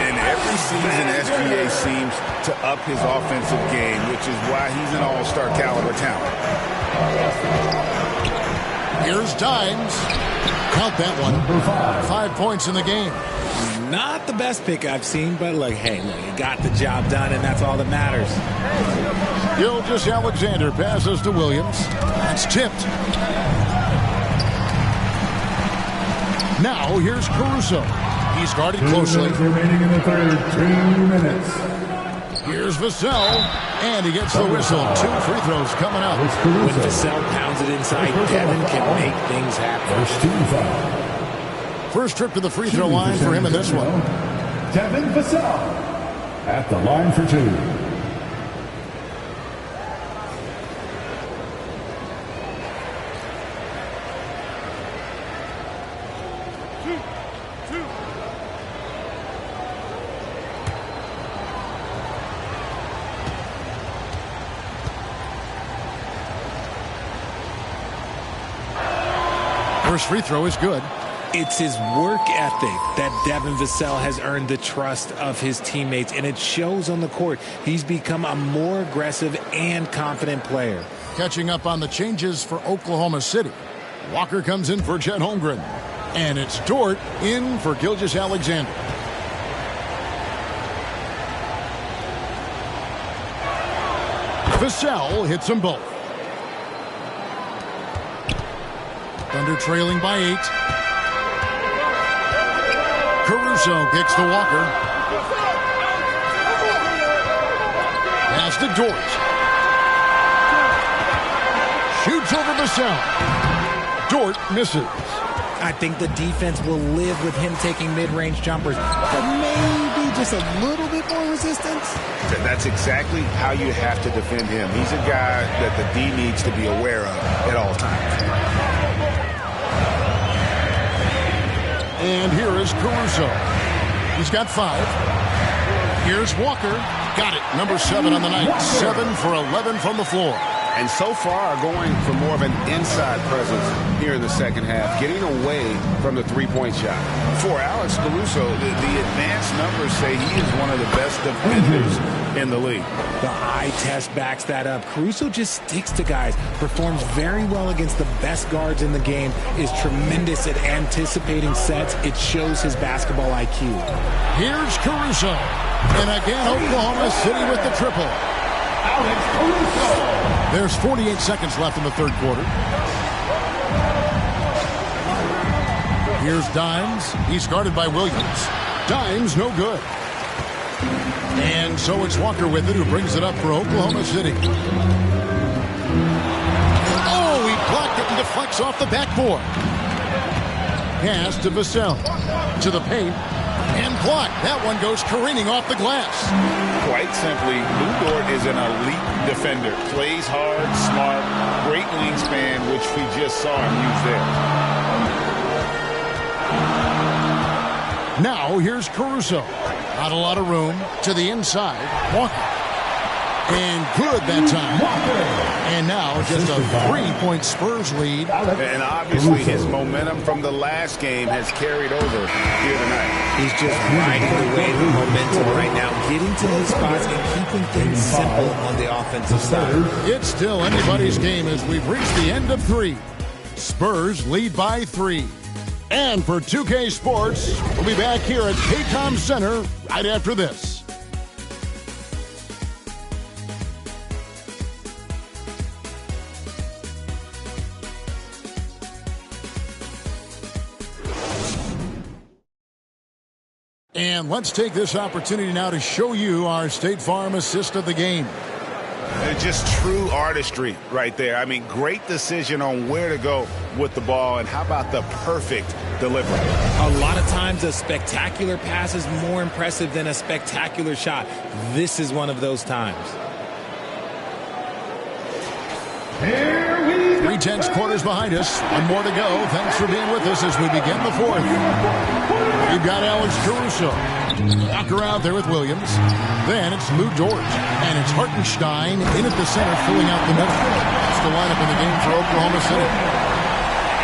And every season, SGA seems to up his offensive game, which is why he's an all-star caliber talent. Here's Dimes. Count that one. 5 points in the game. Not the best pick I've seen, but look, hey, look, he got the job done, and that's all that matters. Gilgeous-Alexander passes to Williams. That's tipped. Now here's Caruso. He's guarded closely. Remaining in the third, 2 minutes. Here's Vassell, and he gets the whistle. 2 free throws coming up. When Vassell pounds it inside, Devin can make things happen. First trip to the free throw line for him in this one. Devin Vassell at the line for 2. First free throw is good. It's his work ethic that Devin Vassell has earned the trust of his teammates, and it shows on the court. He's become a more aggressive and confident player. Catching up on the changes for Oklahoma City. Walker comes in for Chet Holmgren. And it's Dort in for Gilgeous-Alexander. Vassell hits them both. Thunder trailing by 8. Caruso kicks to Walker. Pass to Dort. Shoots over Vassell. Dort misses. I think the defense will live with him taking mid-range jumpers, but maybe just a little bit more resistance. That's exactly how you have to defend him. He's a guy that the D needs to be aware of at all times. And here is Caruso. He's got 5. Here's Walker. Got it. Number 7 on the night. 7 for 11 from the floor. And so far going for more of an inside presence here in the second half, getting away from the three-point shot. For Alex Caruso, the advanced numbers say he is one of the best defenders in the league. The eye test backs that up. Caruso just sticks to guys, performs very well against the best guards in the game, is tremendous at anticipating sets. It shows his basketball IQ. Here's Caruso. And again, Oklahoma City with the triple. Alex Caruso. There's 48 seconds left in the third quarter. Here's Dimes. He's guarded by Williams. Dimes, no good. And so it's Walker with it, who brings it up for Oklahoma City. Oh, he blocked it and deflects off the backboard. Pass to Vassell. To the paint. And blocked. That one goes careening off the glass. Quite simply, Lou Dort is an elite defender. Plays hard, smart, great wingspan, which we just saw him use there. Now here's Caruso. Not a lot of room. To the inside. Walker. And good that time. And now just a 3-point Spurs lead. And obviously his momentum from the last game has carried over here tonight. He's just riding the wave of momentum right now, getting to his spots and keeping things simple on the offensive side. It's still anybody's game as we've reached the end of 3. Spurs lead by 3. And for 2K Sports, we'll be back here at KCOM Center right after this. And let's take this opportunity now to show you our State Farm assist of the game. Just true artistry right there. I mean, great decision on where to go with the ball, and how about the perfect delivery? A lot of times a spectacular pass is more impressive than a spectacular shot. This is one of those times. 3/10 quarters behind us. One more to go. Thanks for being with us as we begin the fourth. We've got Alex Caruso. Walker out there with Williams. Then it's Lou Dort. And it's Hartenstein in at the center, filling out the middle. That's the lineup in the game for Oklahoma City.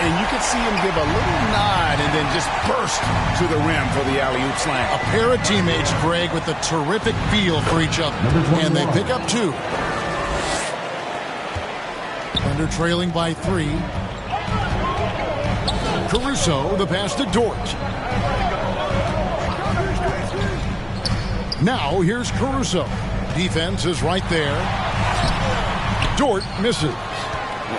And you can see him give a little nod and then just burst to the rim for the alley-oop slam. A pair of teammates, Greg, with a terrific feel for each other. And they pick up 2. Thunder trailing by 3. Caruso, the pass to Dort. Now here's Caruso. Defense is right there. Dort misses.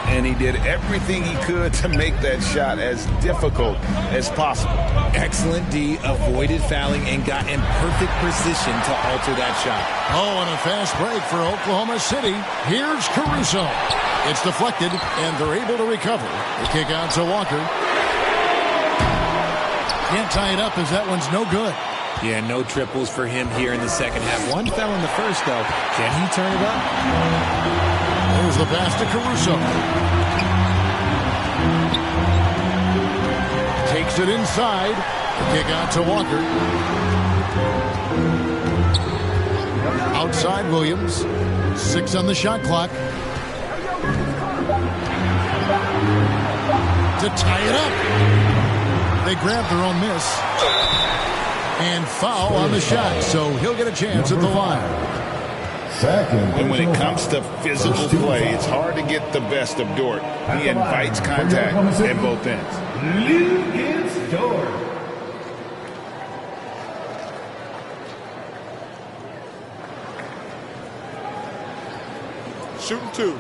And he did everything he could to make that shot as difficult as possible. Excellent D, avoided fouling, and got in perfect position to alter that shot. Oh, and a fast break for Oklahoma City. Here's Caruso. It's deflected, and they're able to recover. The kick out to Walker. Can't tie it up as that one's no good. Yeah, no triples for him here in the second half. One fell in the first, though. Can he turn it up? There's the pass to Caruso. Takes it inside. The kick out to Walker. Outside Williams. 6 on the shot clock. To tie it up. They grab their own miss. And foul on the shot, so he'll get a chance at the line. And when it comes to physical play, it's hard to get the best of Dort. He invites contact at both ends. Lucas Dort. Shooting 2.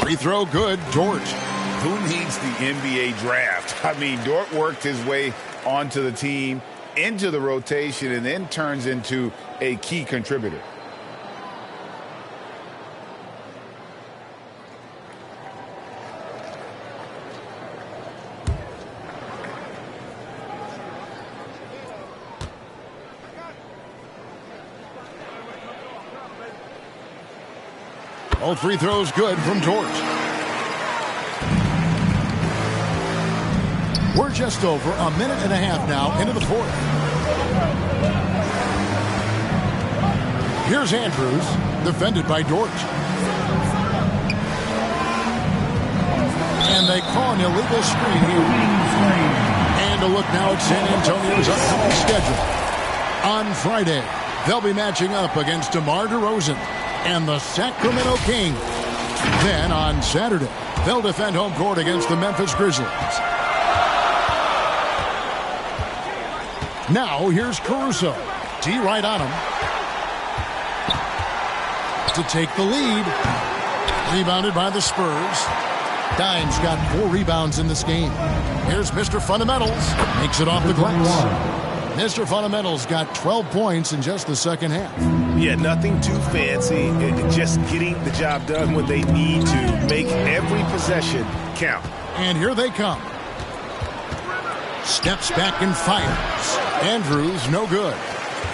Free throw good, Dort. Who needs the NBA draft? I mean, Dort worked his way onto the team, into the rotation, and then turns into a key contributor. All free throws good from Dort. We're just over a minute and a half now into the fourth. Here's Andrews, defended by Dort. And they call an illegal screen here. And a look now at San Antonio's upcoming schedule. On Friday, they'll be matching up against DeMar DeRozan and the Sacramento Kings. Then on Saturday, they'll defend home court against the Memphis Grizzlies. Now here's Caruso. D right on him. To take the lead. Rebounded by the Spurs. Dimes got 4 rebounds in this game. Here's Mr. Fundamentals. Makes it off the glass. Mr. Fundamentals got 12 points in just the second half. Yeah, nothing too fancy. Just getting the job done when they need to. Make every possession count. And here they come. Steps back and fires. Andrews, no good.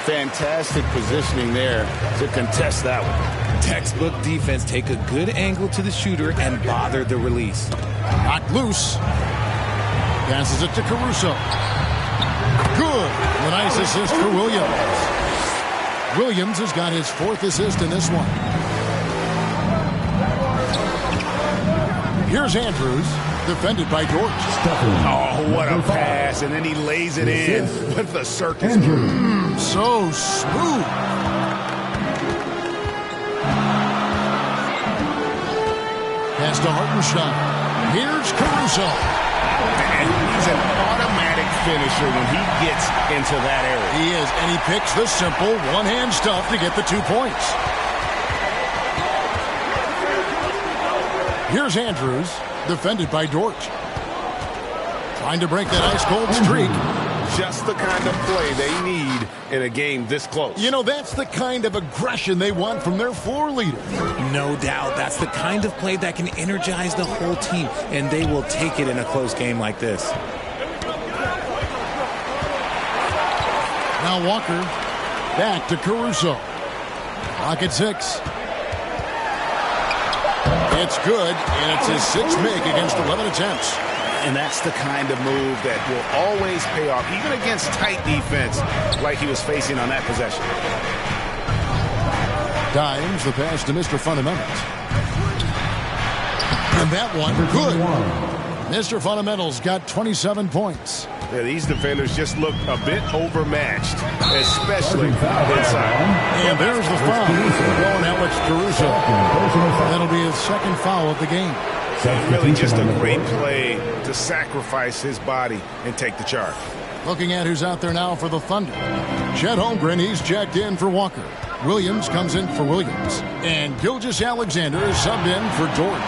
Fantastic positioning there to contest that one. Textbook defense. Take a good angle to the shooter and bother the release. Knocked loose. Passes it to Caruso. Good. A nice assist for Williams. Williams has got his 4th assist in this one. Here's Andrews, defended by Dort. Oh, what a pass. And then he lays it in with the circus. So smooth. Pass to Hartenstein. Here's Caruso. And he's an automatic finisher when he gets into that area. He is, and he picks the simple one-hand stuff to get the 2 points. Here's Andrews, defended by Dort. Trying to break that ice-cold streak. Just the kind of play they need in a game this close. You know, that's the kind of aggression they want from their floor leader. No doubt. That's the kind of play that can energize the whole team, and they will take it in a close game like this. Now Walker, back to Caruso. Clock at 6. It's good, and it's his 6th make against 11 attempts. And that's the kind of move that will always pay off, even against tight defense like he was facing on that possession. Dimes, the pass to Mr. Fundamentals. And that one, good. Mr. Fundamentals got 27 points. Yeah, these defenders just look a bit overmatched, especially inside. And there's the foul. Going Alex Caruso. That'll be his 2nd foul of the game. Really just a great play to sacrifice his body and take the charge. Looking at who's out there now for the Thunder. Chet Holmgren, he's jacked in for Walker. Williams comes in for Williams. And Gilgeous-Alexander is subbed in for Dort.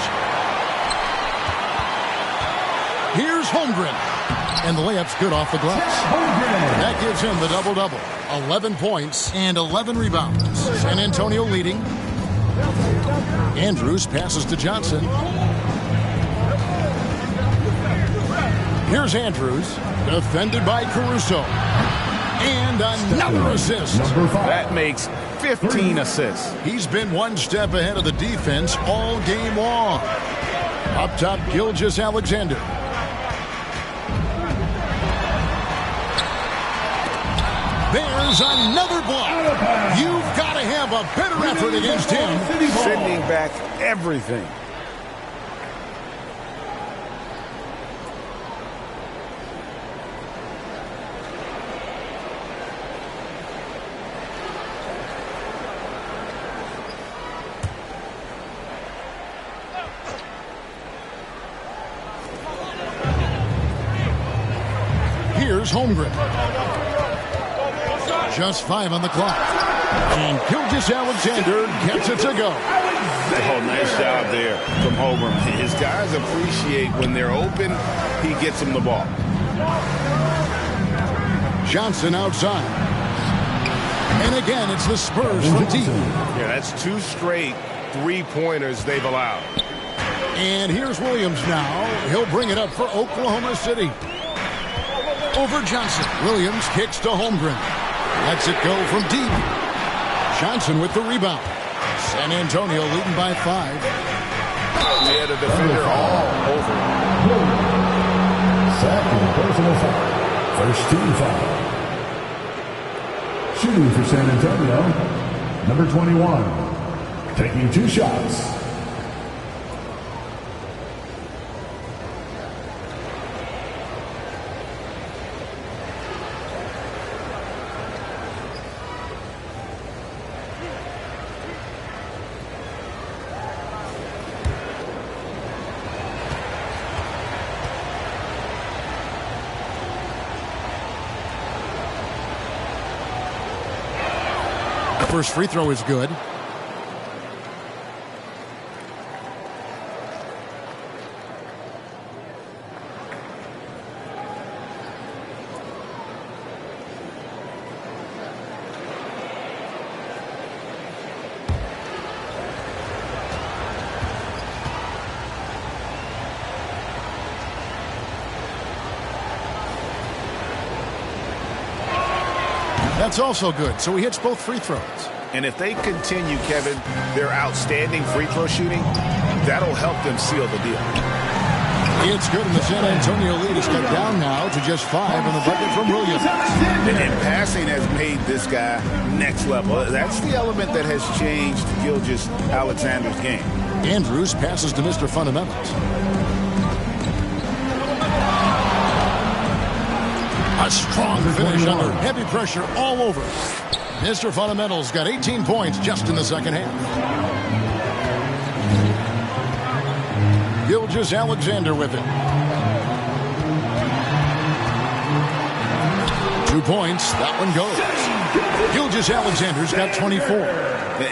Here's Holmgren. And the layup's good off the glass. That gives him the double-double. 11 points and 11 rebounds. San Antonio leading. Andrews passes to Johnson. Here's Andrews, defended by Caruso. And another assist. That makes 15 assists. He's been one step ahead of the defense all game long. Up top, Gilgeous-Alexander. There's another block. You've got to have a better effort against him. Sending back everything. Here's Holmgren. Just 5 on the clock. And Gilgeous-Alexander gets it to go. Oh, nice job there from Holmgren. His guys appreciate when they're open, he gets them the ball. Johnson outside. And again, it's the Spurs from deep. Yeah, that's 2 straight 3-pointers they've allowed. And here's Williams now. He'll bring it up for Oklahoma City. Over Johnson. Williams kicks to Holmgren. Lets it go from deep. Johnson with the rebound. San Antonio leading by 5. Yeah, the defender all over. Second personal foul. First team foul. Shooting for San Antonio, number 21. Taking 2 shots. First free throw is good. That's also good, so he hits both free throws. And if they continue, Kevin, their outstanding free throw shooting, that'll help them seal the deal. It's good, and the San Antonio lead is cut down now to just 5 on the bucket from Williams. And passing has made this guy next level. That's the element that has changed Gilgeous-Alexander's game. Andrews passes to Mr. Fundamentals. A strong finish under heavy pressure all over. Mr. Fundamentals got 18 points just in the second half. Gilgeous-Alexander with it. 2 points. That one goes. Gilgeous-Alexander's got 24.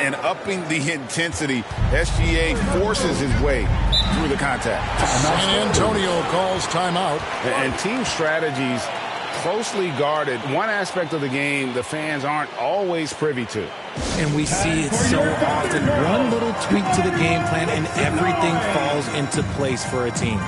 And upping the intensity, SGA forces his way through the contact. San Antonio calls timeout. And team strategies closely guarded. One aspect of the game the fans aren't always privy to. And we see it so often. One little tweak to the game plan and everything falls into place for a team.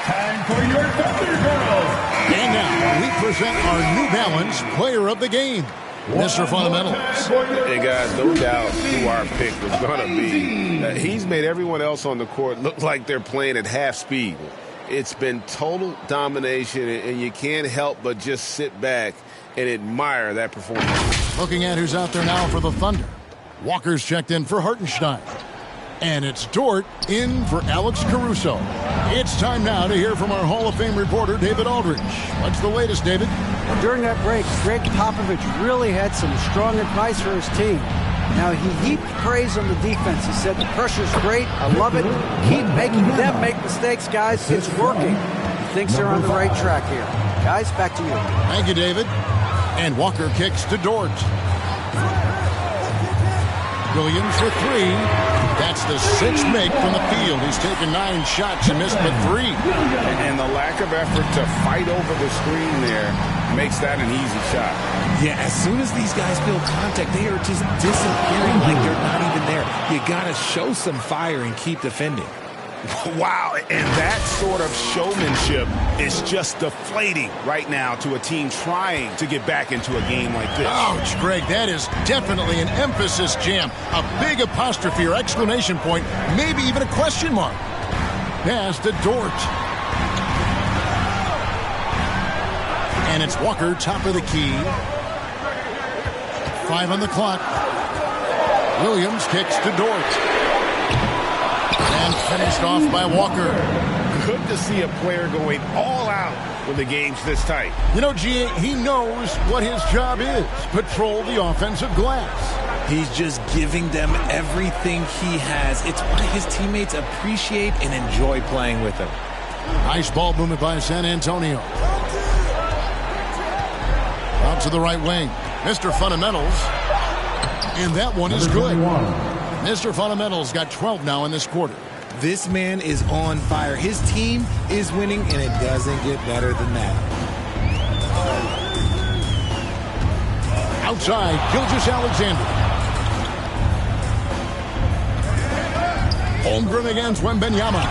Time for your Thunder Girls. And now we present our New Balance Player of the Game, Mr. Fundamentals. Hey, guys, no doubt who our pick was going to be. He's made everyone else on the court look like they're playing at half speed. It's been total domination, and you can't help but just sit back and admire that performance. Looking at who's out there now for the Thunder. Walker's checked in for Hartenstein. And it's Dort in for Alex Caruso. It's time now to hear from our Hall of Fame reporter, David Aldridge. What's the latest, David? During that break, Greg Popovich really had some strong advice for his team. Now, he heaped praise on the defense. He said, the pressure's great. I love it. Keep making them make mistakes, guys. It's working. He thinks they're on the right track here. Guys, back to you. Thank you, David. And Walker kicks to Dort. Williams for 3. That's the 6th make from the field. He's taken 9 shots and missed but 3. And the lack of effort to fight over the screen there makes that an easy shot. Yeah, as soon as these guys feel contact, they are just disappearing like they're not even there. You got to show some fire and keep defending. Wow, and that sort of showmanship is just deflating right now to a team trying to get back into a game like this. Ouch, Greg, that is definitely an emphasis jam. A big apostrophe or exclamation point, maybe even a question mark. Pass to Dort. And it's Walker, top of the key. 5 on the clock. Williams kicks to Dort. And finished off by Walker. Good to see a player going all out when the game's this tight. You know, G.A., he knows what his job is. Patrol the offensive glass. He's just giving them everything he has. It's why his teammates appreciate and enjoy playing with him. Nice ball movement by San Antonio. Out to the right wing. Mr. Fundamentals. And that one is good. Mr. Fundamentals got 12 now in this quarter. This man is on fire. His team is winning, and it doesn't get better than that. Outside, Gilgeous-Alexander. Holmgren against Wembanyama.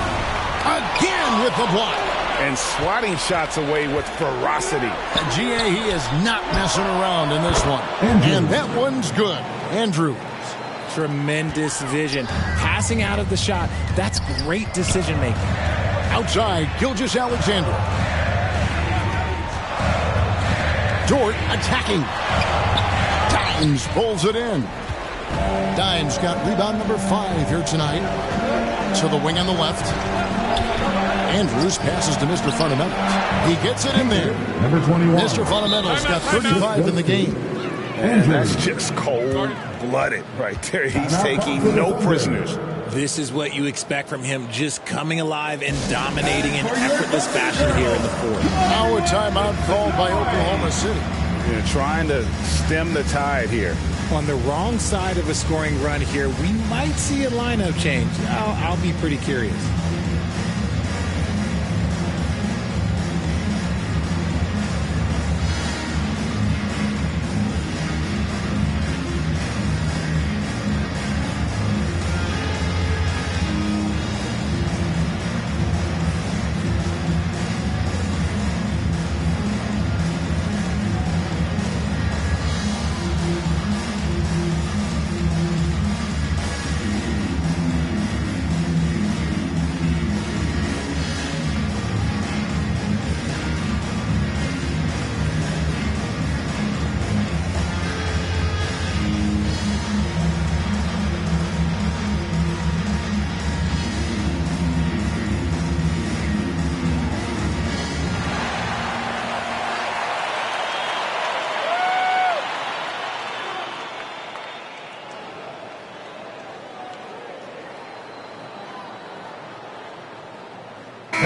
Again with the block. And swatting shots away with ferocity. G.A., he is not messing around in this one. And that one's good. Andrews. Tremendous vision. Passing out of the shot. That's great decision making. Outside, Gilgeous-Alexander. Dort attacking. Dimes pulls it in. Dimes got rebound number 5 here tonight. To the wing on the left. Andrews passes to Mr. Fundamentals. He gets it in there. Number 21. Mr. Fundamentals got 35 in the game. And that's just cold-blooded right there. He's taking no prisoners. This is what you expect from him, just coming alive and dominating in effortless fashion here in the fourth. Now a timeout called by Oklahoma City. You're trying to stem the tide here. On the wrong side of a scoring run here, we might see a lineup change. I'll be pretty curious.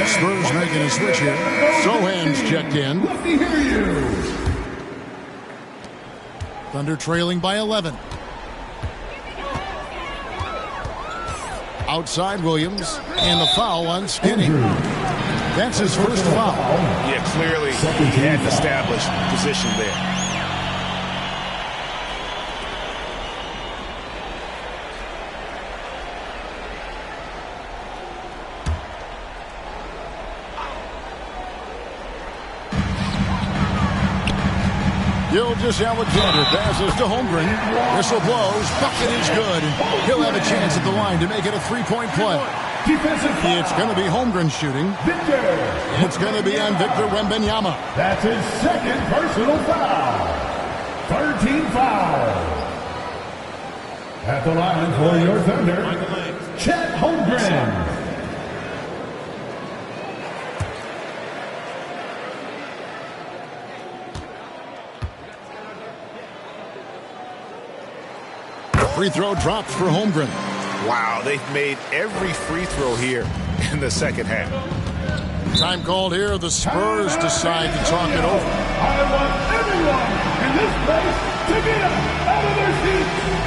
Spurs making a switch here. Sohan's checked in. Thunder trailing by 11. Outside Williams. And the foul on Skinny. That's his first foul. Yeah, clearly he had an established position there. Gilgeous-Alexander passes to Holmgren. Whistle blows. Bucket is good. He'll have a chance at the line to make it a three-point play. It's going to be Holmgren shooting. It's going to be on Victor Wembanyama. That's his second personal foul. 13 fouls. At the line for your Thunder, Chet Holmgren. Free throw dropped for Holmgren. Wow, they've made every free throw here in the second half. Time called here. The Spurs decide to talk it over. I want everyone in this place to get up out of their seats.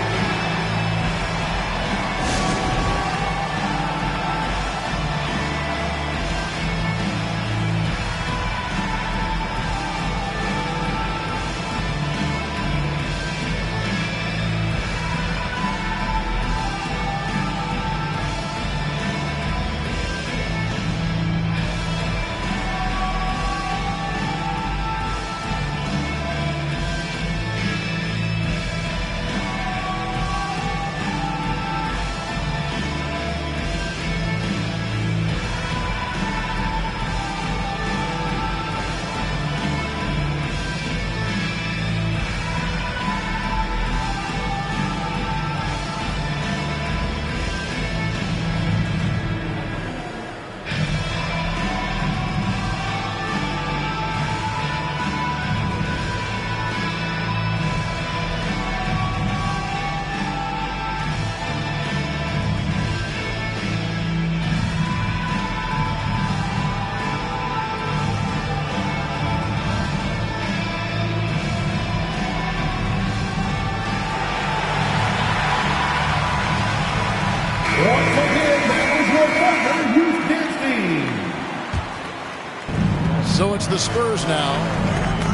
So it's the Spurs now.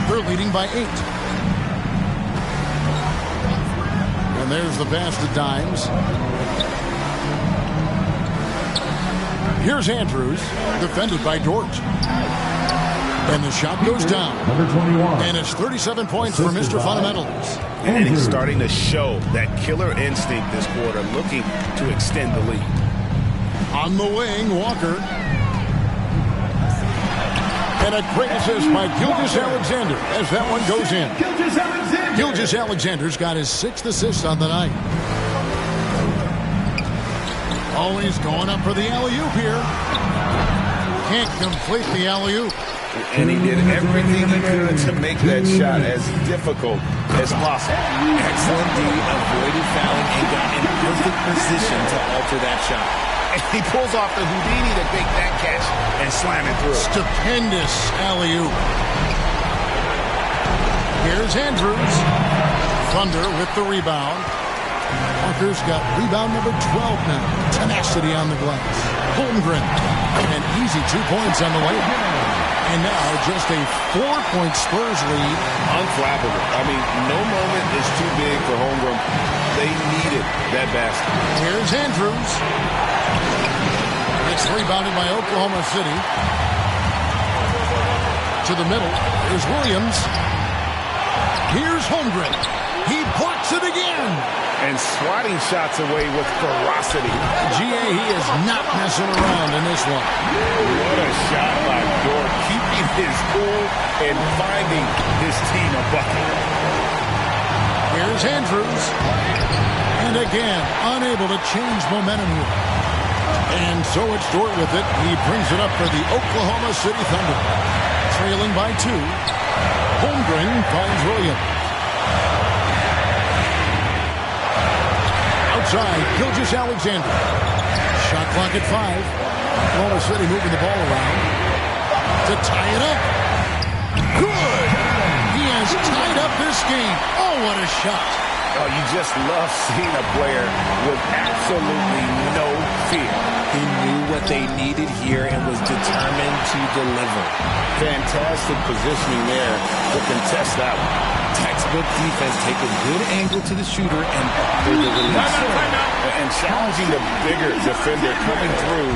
They're leading by 8. And there's the pass to Dimes. Here's Andrews, defended by Dort. And the shot goes down. Number 21. And it's 37 points for Mr. Fundamentals. And he's starting to show that killer instinct this quarter, looking to extend the lead. On the wing, Walker. And a great assist by Gilgeous-Alexander as that one goes in. Gilgeous-Alexander's got his 6th assist on the night. Always going up for the alley-oop here. Can't complete the alley-oop. And he did everything he could to make that shot as difficult as possible. Excellent D, avoided fouling and got in perfect position to alter that shot. And he pulls off the Houdini to make that catch and slam it through. Stupendous alley-oop. Here's Andrews. Thunder with the rebound. Walker's got rebound number 12 now. Tenacity on the glass. Holmgren. An easy 2 points on the way. And now just a 4-point Spurs lead. Unflappable. I mean, no moment is too big for Holmgren. They needed that basket. Here's Andrews. It's rebounded by Oklahoma City. To the middle. Here's Williams. Here's Holmgren. He blocks it again. And swatting shots away with ferocity. G.A. he is not messing around in this one. What a shot by Dort. Keeping his cool and finding his team a bucket. Here's Andrews. And again, unable to change momentum here. And so it's Dort with it. He brings it up for the Oklahoma City Thunder. Trailing by 2. Holmgren finds Williams. Outside, Gilgeous-Alexander. Shot clock at 5. Oklahoma City moving the ball around to tie it up. Good! He has tied up this game. Oh, what a shot. Oh, you just love seeing a player with absolutely no fear. He knew what they needed here and was determined to deliver. Fantastic positioning there to contest that one. Textbook defense, take a good angle to the shooter and bother the release. And challenging the bigger defender coming through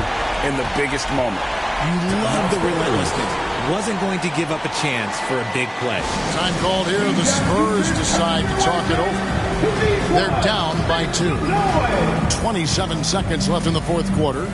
in the biggest moment. You love the relentlessness. Wasn't going to give up a chance for a big play. Time called here. The Spurs decide to talk it over. They're down by 2. 27 seconds left in the 4th quarter.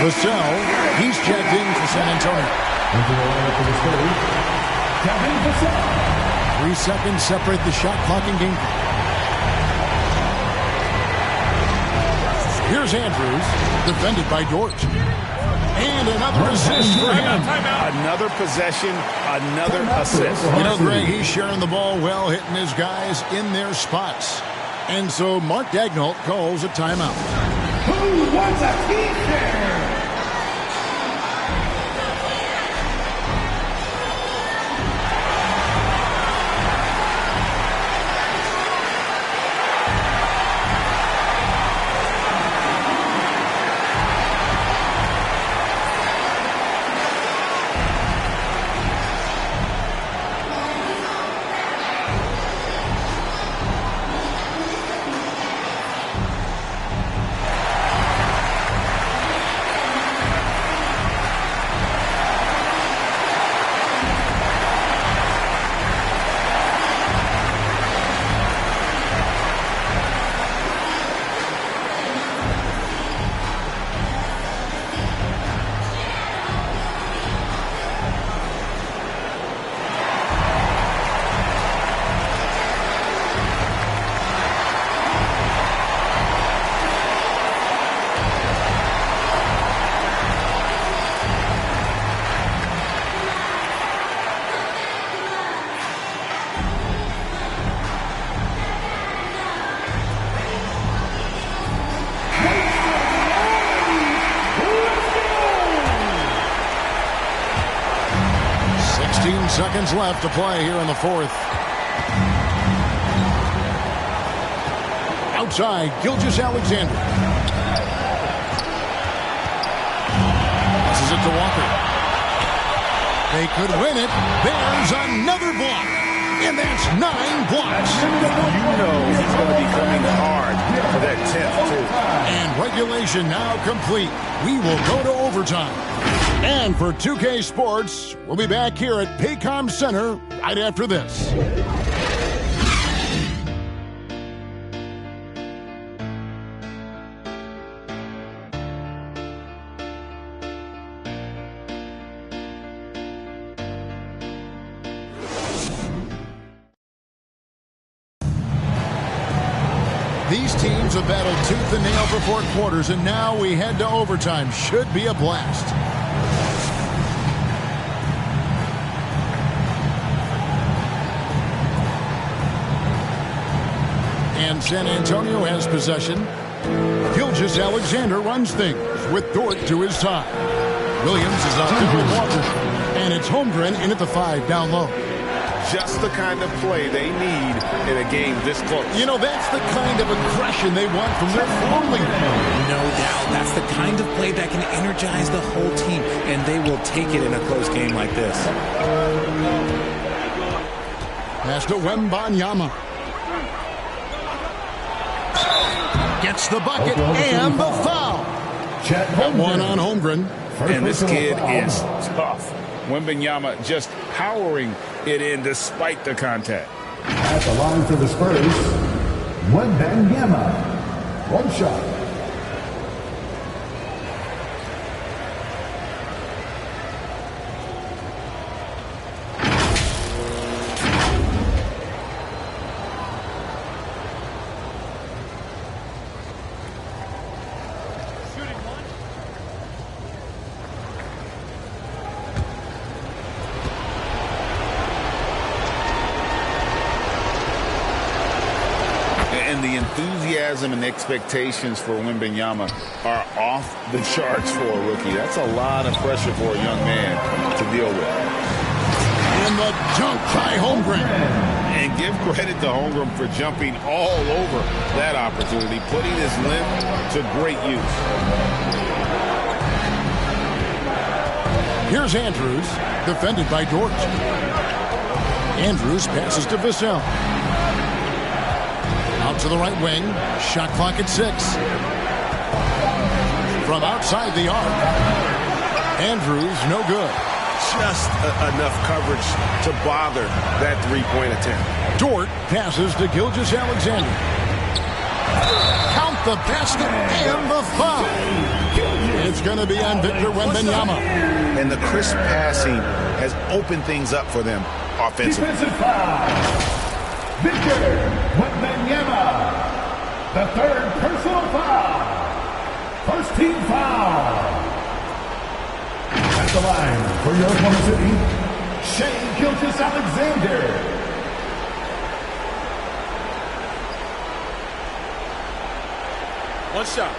Vassell, he's checked in for San Antonio. Into the lineup for the Spurs, Devin Vassell. 3 seconds separate the shot clock and game clock. Here's Andrews, defended by Dort. And another assist for him. Another possession, another assist. You know, Greg, he's sharing the ball well, hitting his guys in their spots. And so Mark Daigneault calls a timeout. Who wants a t-shirt? 16 seconds left to play here in the fourth. Outside, Gilgeous-Alexander. Passes it to Walker. They could win it. There's another block. And that's 9 blocks. You know he's going to be coming hard for that 10th, too. And regulation now complete. We will go to overtime. And for 2K Sports, we'll be back here at Paycom Center right after this. These teams have battled tooth and nail for 4 quarters, and now we head to overtime. Should be a blast. And San Antonio has possession. Gilgeous-Alexander runs things with Dort to his side. Williams is out there with Walker. And it's Holmgren in at the 5 down low. Just the kind of play they need in a game this close. You know, that's the kind of aggression they want from their floor leader. No doubt. That's the kind of play that can energize the whole team, and they will take it in a close game like this. Pass to Wembanyama. Gets the bucket and the foul. Got one on Holmgren. And this kid is tough. Wembanyama just powering it in despite the contact. At the line for the Spurs, Wembanyama. One shot. The enthusiasm and expectations for Wembanyama are off the charts for a rookie. That's a lot of pressure for a young man to deal with. And the jump by Holmgren. And give credit to Holmgren for jumping all over that opportunity, putting his length to great use. Here's Andrews, defended by Dort. Andrews passes to Vassell. Out to the right wing. Shot clock at 6. From outside the arc. Andrews, no good. Just enough coverage to bother that three-point attempt. Dort passes to Gilgeous-Alexander. Count the basket and the foul. It's going to be on Victor Wembanyama. And the crisp passing has opened things up for them offensively. Defensive foul. Victor Wembanyama, the 3rd personal foul. First team foul. At the line for your Oklahoma City, Shai Gilgeous-Alexander. One shot.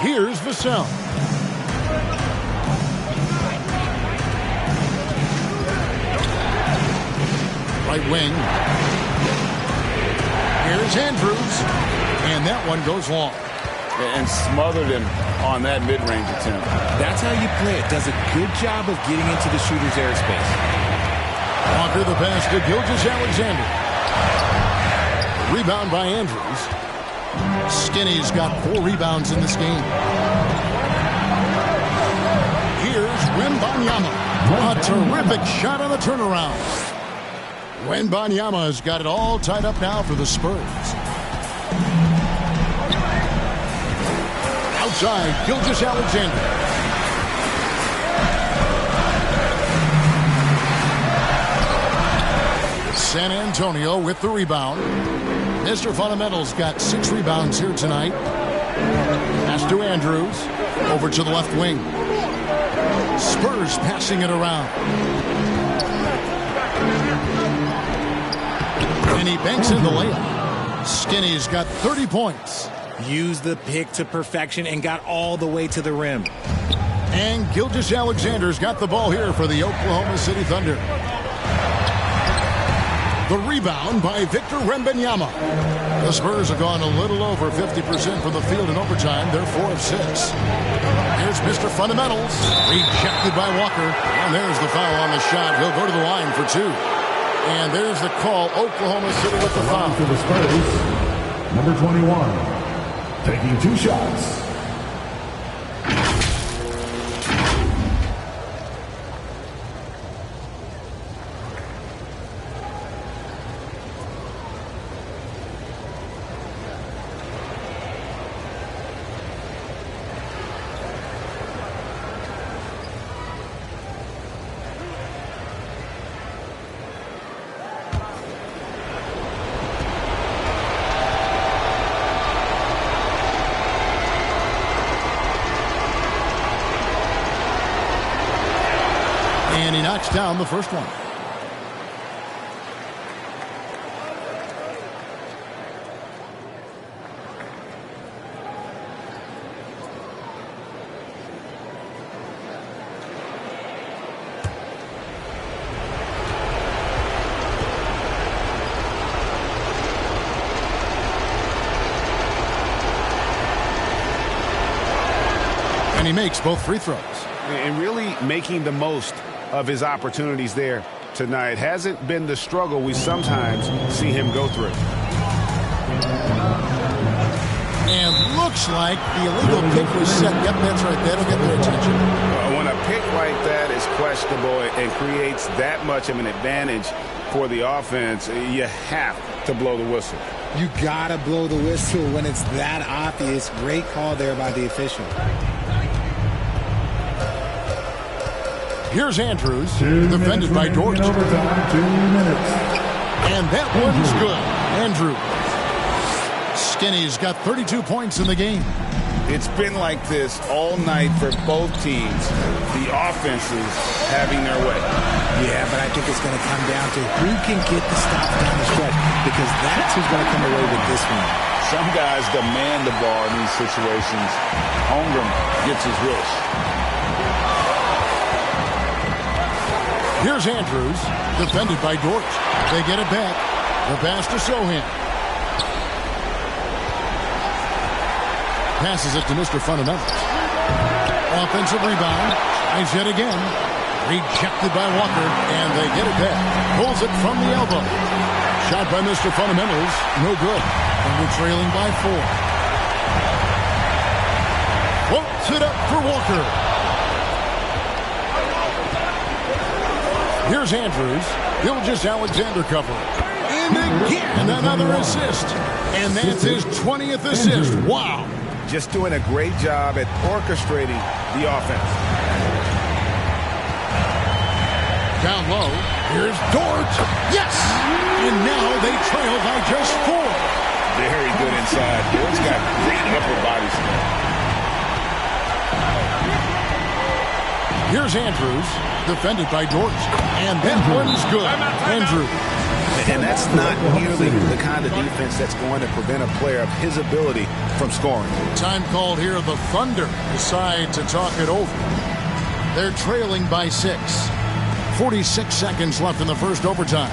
Here's Vassell. Right wing. Here's Andrews. And that one goes long. And smothered him on that mid-range attempt. That's how you play it. Does a good job of getting into the shooter's airspace. Walker the pass to Gilgeous-Alexander. Rebound by Andrews. Skinny's got 4 rebounds in this game. Here's Wembanyama. A terrific shot on the turnaround. Wembanyama has got it all tied up now for the Spurs. Outside, Gilgeous-Alexander. San Antonio with the rebound. Mr. Fundamental's got 6 rebounds here tonight. Pass to Andrews. Over to the left wing. Spurs passing it around. And he banks in the layup. Skinny's got 30 points. Used the pick to perfection and got all the way to the rim. And Gilgeous-Alexander's got the ball here for the Oklahoma City Thunder. The rebound by Victor Wembanyama. The Spurs have gone a little over 50% from the field in overtime. They're 4 of 6. Here's Mr. Fundamentals. Rejected by Walker. And there's the foul on the shot. He'll go to the line for 2. And there's the call. Oklahoma City with the foul. For the Spurs, number 21, taking 2 shots. And he knocks down the first one. And he makes both free throws. And really making the most of his opportunities there tonight. Hasn't been the struggle we sometimes see him go through. And looks like the illegal pick was set. Yep, that's right. That'll get their attention. When a pick like that is questionable and creates that much of an advantage for the offense, you have to blow the whistle. You gotta blow the whistle when it's that obvious. Great call there by the official. Here's Andrews, defended by Dort. And that one's good. Andrews. Skinny's got 32 points in the game. It's been like this all night for both teams. The offenses having their way. Yeah, but I think it's going to come down to who can get the stops down the stretch, because that's who's going to come away with this one. Some guys demand the ball in these situations. Holmgren gets his wish. Here's Andrews, defended by Dort. They get it back. The pass to Sohan. Passes it to Mr. Fundamentals. Offensive rebound. Tries yet again. Rejected by Walker, and they get it back. Pulls it from the elbow. Shot by Mr. Fundamentals. No good. And we're trailing by 4. Floats it up for Walker. Here's Andrews. Gilgeous-Alexander covering. And again, another assist. And that's his 20th assist. Wow. Just doing a great job at orchestrating the offense. Down low. Here's Dort. Yes! And now they trail by just 4. Very good inside. Dort's got great upper body strength. Here's Andrews, defended by Dort. And that one's good. Andrews. And that's not nearly the kind of defense that's going to prevent a player of his ability from scoring. Time called here. The Thunder decide to talk it over. They're trailing by 6. 46 seconds left in the first overtime.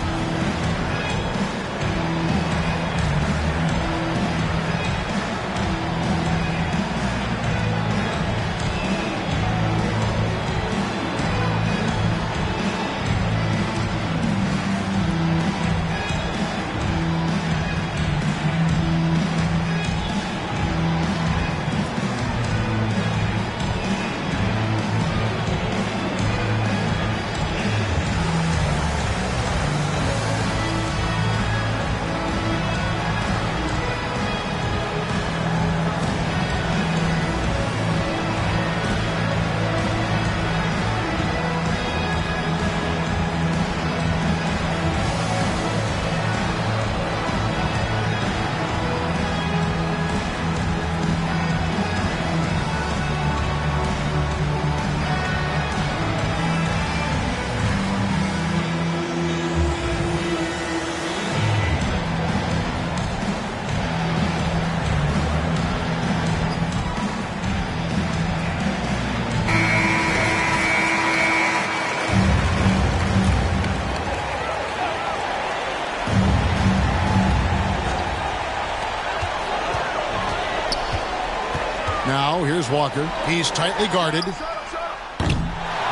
Walker. He's tightly guarded.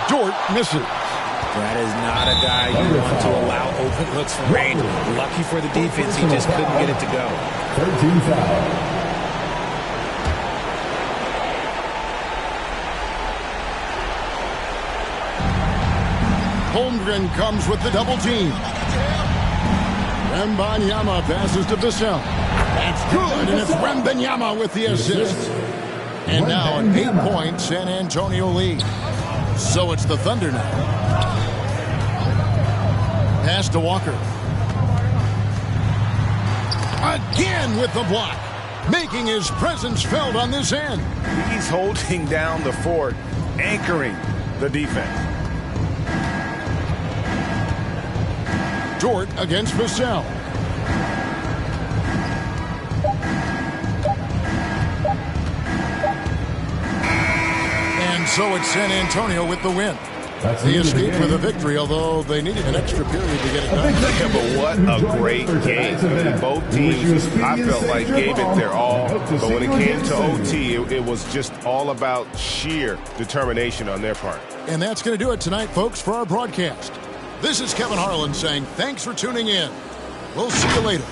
Dort misses. That is not a guy you want to allow open looks from range. Lucky for the defense, he just couldn't get it to go. 13 foul. Holmgren comes with the double team. Wembanyama passes to Vassell. That's good, and it's Wembanyama with the assist. And now an 8-point San Antonio lead. So it's the Thunder now. Pass to Walker. Again with the block. Making his presence felt on this end. He's holding down the fort, anchoring the defense. Dort against Vassell. And so it's San Antonio with the win. They escaped with a victory, although they needed an extra period to get it done. Yeah, but what a great game. Both teams, I felt like, gave it their all. But when it came to OT, it was just all about sheer determination on their part. And that's going to do it tonight, folks, for our broadcast. This is Kevin Harlan saying thanks for tuning in. We'll see you later.